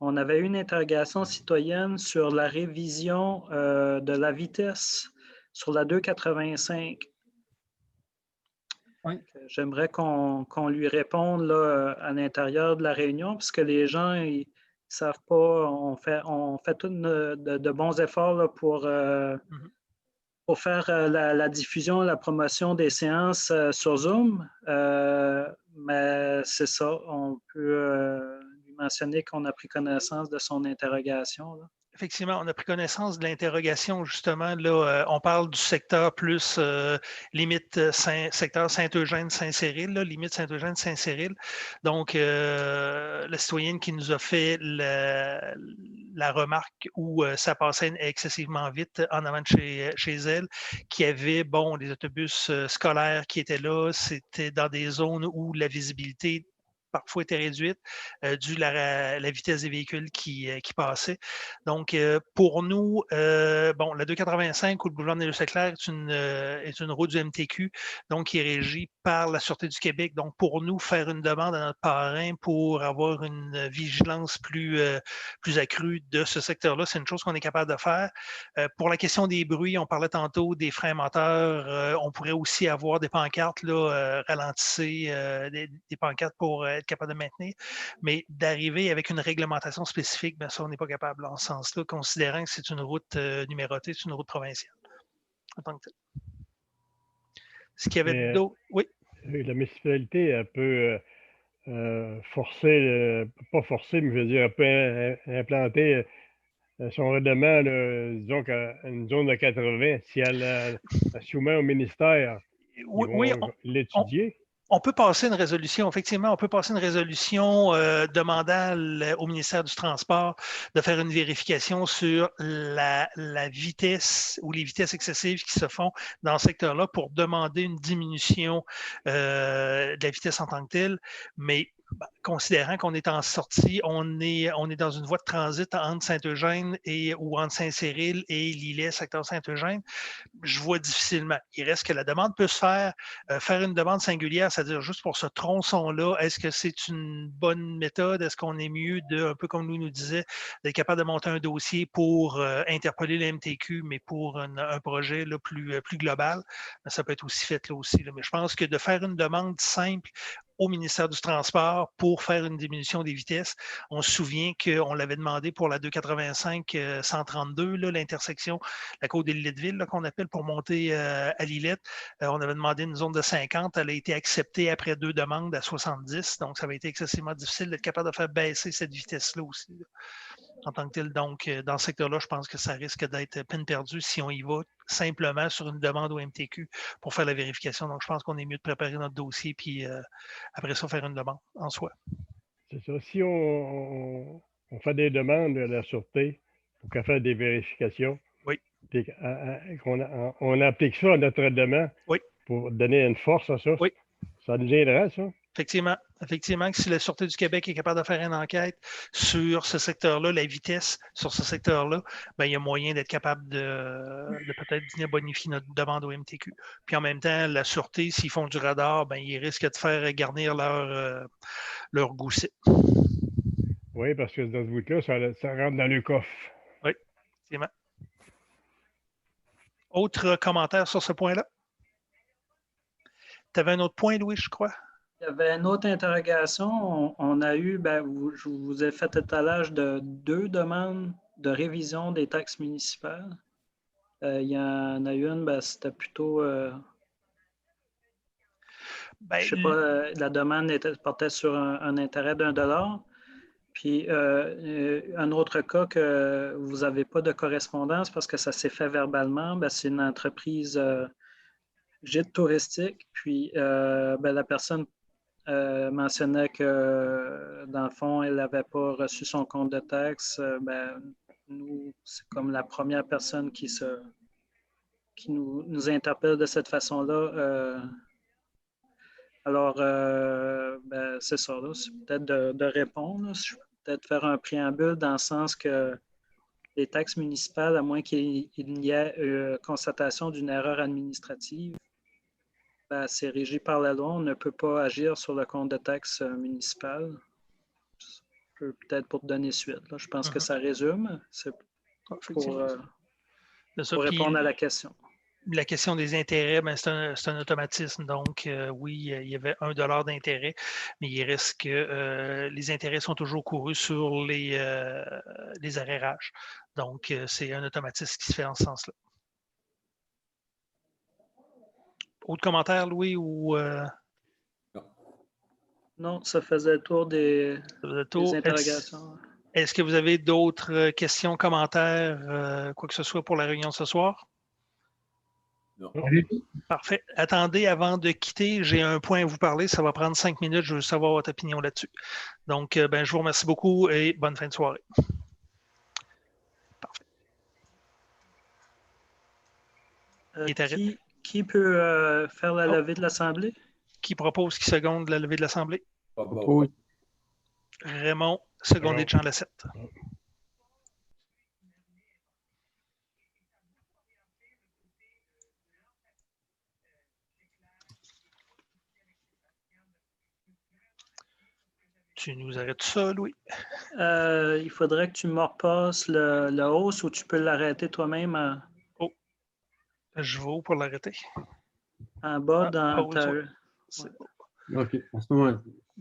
On avait eu une interrogation citoyenne sur la révision de la vitesse sur la 285. Oui. J'aimerais qu'on lui réponde là, à l'intérieur de la réunion, parce que les gens, savent pas, on fait tous de bons efforts là, pour faire la diffusion, la promotion des séances sur Zoom. Mais c'est ça, on peut lui mentionner qu'on a pris connaissance de son interrogation, là. Effectivement, on a pris connaissance de l'interrogation, justement. Là, on parle du secteur plus limite secteur Saint-Eugène, Saint-Cyril, limite Saint-Eugène, Saint-Cyril. Donc, la citoyenne qui nous a fait la remarque où ça passait excessivement vite en avant de chez elle, qui avait, bon, des autobus scolaires qui étaient là. C'était dans des zones où la visibilité parfois était réduite dû à la vitesse des véhicules qui passaient. Donc, pour nous, bon, la 285 ou le boulevard Nélo-Séclair est une route du MTQ, donc qui est régie par la Sûreté du Québec. Donc, pour nous, faire une demande à notre parrain pour avoir une vigilance plus accrue de ce secteur-là, c'est une chose qu'on est capable de faire. Pour la question des bruits, on parlait tantôt des freins moteurs. On pourrait aussi avoir des pancartes, là, ralentissez, des pancartes pour être capable de maintenir. Mais d'arriver avec une réglementation spécifique, bien ça, on n'est pas capable en ce sens-là, considérant que c'est une route numérotée, c'est une route provinciale en tant que telle. Ce qu'il y avait d'autre, oui. La municipalité, elle peut forcer, pas forcer, mais je veux dire, elle peut implanter son règlement, disons qu'une zone de 80, si elle la soumet au ministère, ils vont l'étudier. On peut passer une résolution, effectivement, on peut passer une résolution demandant au ministère du Transport de faire une vérification sur la vitesse ou les vitesses excessives qui se font dans ce secteur-là pour demander une diminution de la vitesse en tant que telle. Mais considérant qu'on est en sortie, on est dans une voie de transit entre Saint-Eugène ou entre Saint-Cyril et Lillet, secteur Saint-Eugène, je vois difficilement. Il reste que la demande peut se faire. Faire une demande singulière, c'est-à-dire juste pour ce tronçon-là, est-ce que c'est une bonne méthode? Est-ce qu'on est mieux de, un peu comme nous disait, d'être capable de monter un dossier pour interpeller le MTQ, mais pour un projet là, plus global? Ça peut être aussi fait là aussi. Là. Mais je pense que de faire une demande simple au ministère du Transport pour faire une diminution des vitesses. On se souvient qu'on l'avait demandé pour la 285-132, l'intersection, la côte de Lilletteville, qu'on appelle pour monter à Lillette. On avait demandé une zone de 50. Elle a été acceptée après 2 demandes à 70. Donc, ça avait été excessivement difficile d'être capable de faire baisser cette vitesse-là aussi. Là. En tant que tel. Donc, dans ce secteur-là, je pense que ça risque d'être peine perdue si on y va simplement sur une demande au MTQ pour faire la vérification. Donc, je pense qu'on est mieux de préparer notre dossier puis après ça, faire une demande en soi. C'est ça. Si on fait des demandes à la Sûreté pour qu'elle fasse des vérifications, oui. Puis on applique ça à notre demande pour donner une force à ça, ça nous aiderait, ça? Effectivement, que si la Sûreté du Québec est capable de faire une enquête sur ce secteur-là, la vitesse sur ce secteur-là, bien, il y a moyen d'être capable de peut-être venir bonifier notre demande au MTQ. Puis en même temps, la Sûreté, s'ils font du radar, bien, ils risquent de faire garnir leur gousset. Oui, parce que dans ce bout-là, ça rentre dans le coffre. Oui, effectivement. Autre commentaire sur ce point-là? Tu avais un autre point, Louis, je crois? Il y avait une autre interrogation. On a eu, je vous ai fait étalage de 2 demandes de révision des taxes municipales. Il y en a une, c'était plutôt, je ne sais pas, la demande portait sur un intérêt d'$1. Puis un autre cas que vous n'avez pas de correspondance parce que ça s'est fait verbalement, c'est une entreprise gîte touristique. Puis la personne mentionnait que, dans le fond, elle n'avait pas reçu son compte de taxes. Nous, c'est comme la première personne qui nous interpelle de cette façon-là. Alors, c'est ça, là. C'est peut-être de répondre. Là. Je peux peut-être faire un préambule dans le sens que les taxes municipales, à moins qu'il y ait constatation d'une erreur administrative, c'est régi par la loi. On ne peut pas agir sur le compte de taxes municipales. Peut-être pour te donner suite. Là. Je pense que ça résume. C'est pour répondre à la question. La question des intérêts, c'est un automatisme. Donc, oui, il y avait $1 d'intérêt, mais il reste que les intérêts sont toujours courus sur les arrérages. Donc, c'est un automatisme qui se fait en ce sens-là. Autre commentaire, Louis, ou Non, ça faisait le tour des interrogations. Est-ce que vous avez d'autres questions, commentaires, quoi que ce soit pour la réunion de ce soir? Non. Parfait. Attendez, avant de quitter, j'ai un point à vous parler. Ça va prendre 5 minutes. Je veux savoir votre opinion là-dessus. Donc, je vous remercie beaucoup et bonne fin de soirée. Parfait. Qui peut faire la levée de l'Assemblée? Qui propose qui seconde la levée de l'Assemblée? Raymond, secondé de Jean Lassette. Tu nous arrêtes ça, Louis? Il faudrait que tu me repasses le hausse ou tu peux l'arrêter toi-même. Oh, je vais pour l'arrêter. En bas dans ta... OK, à ce moment-là.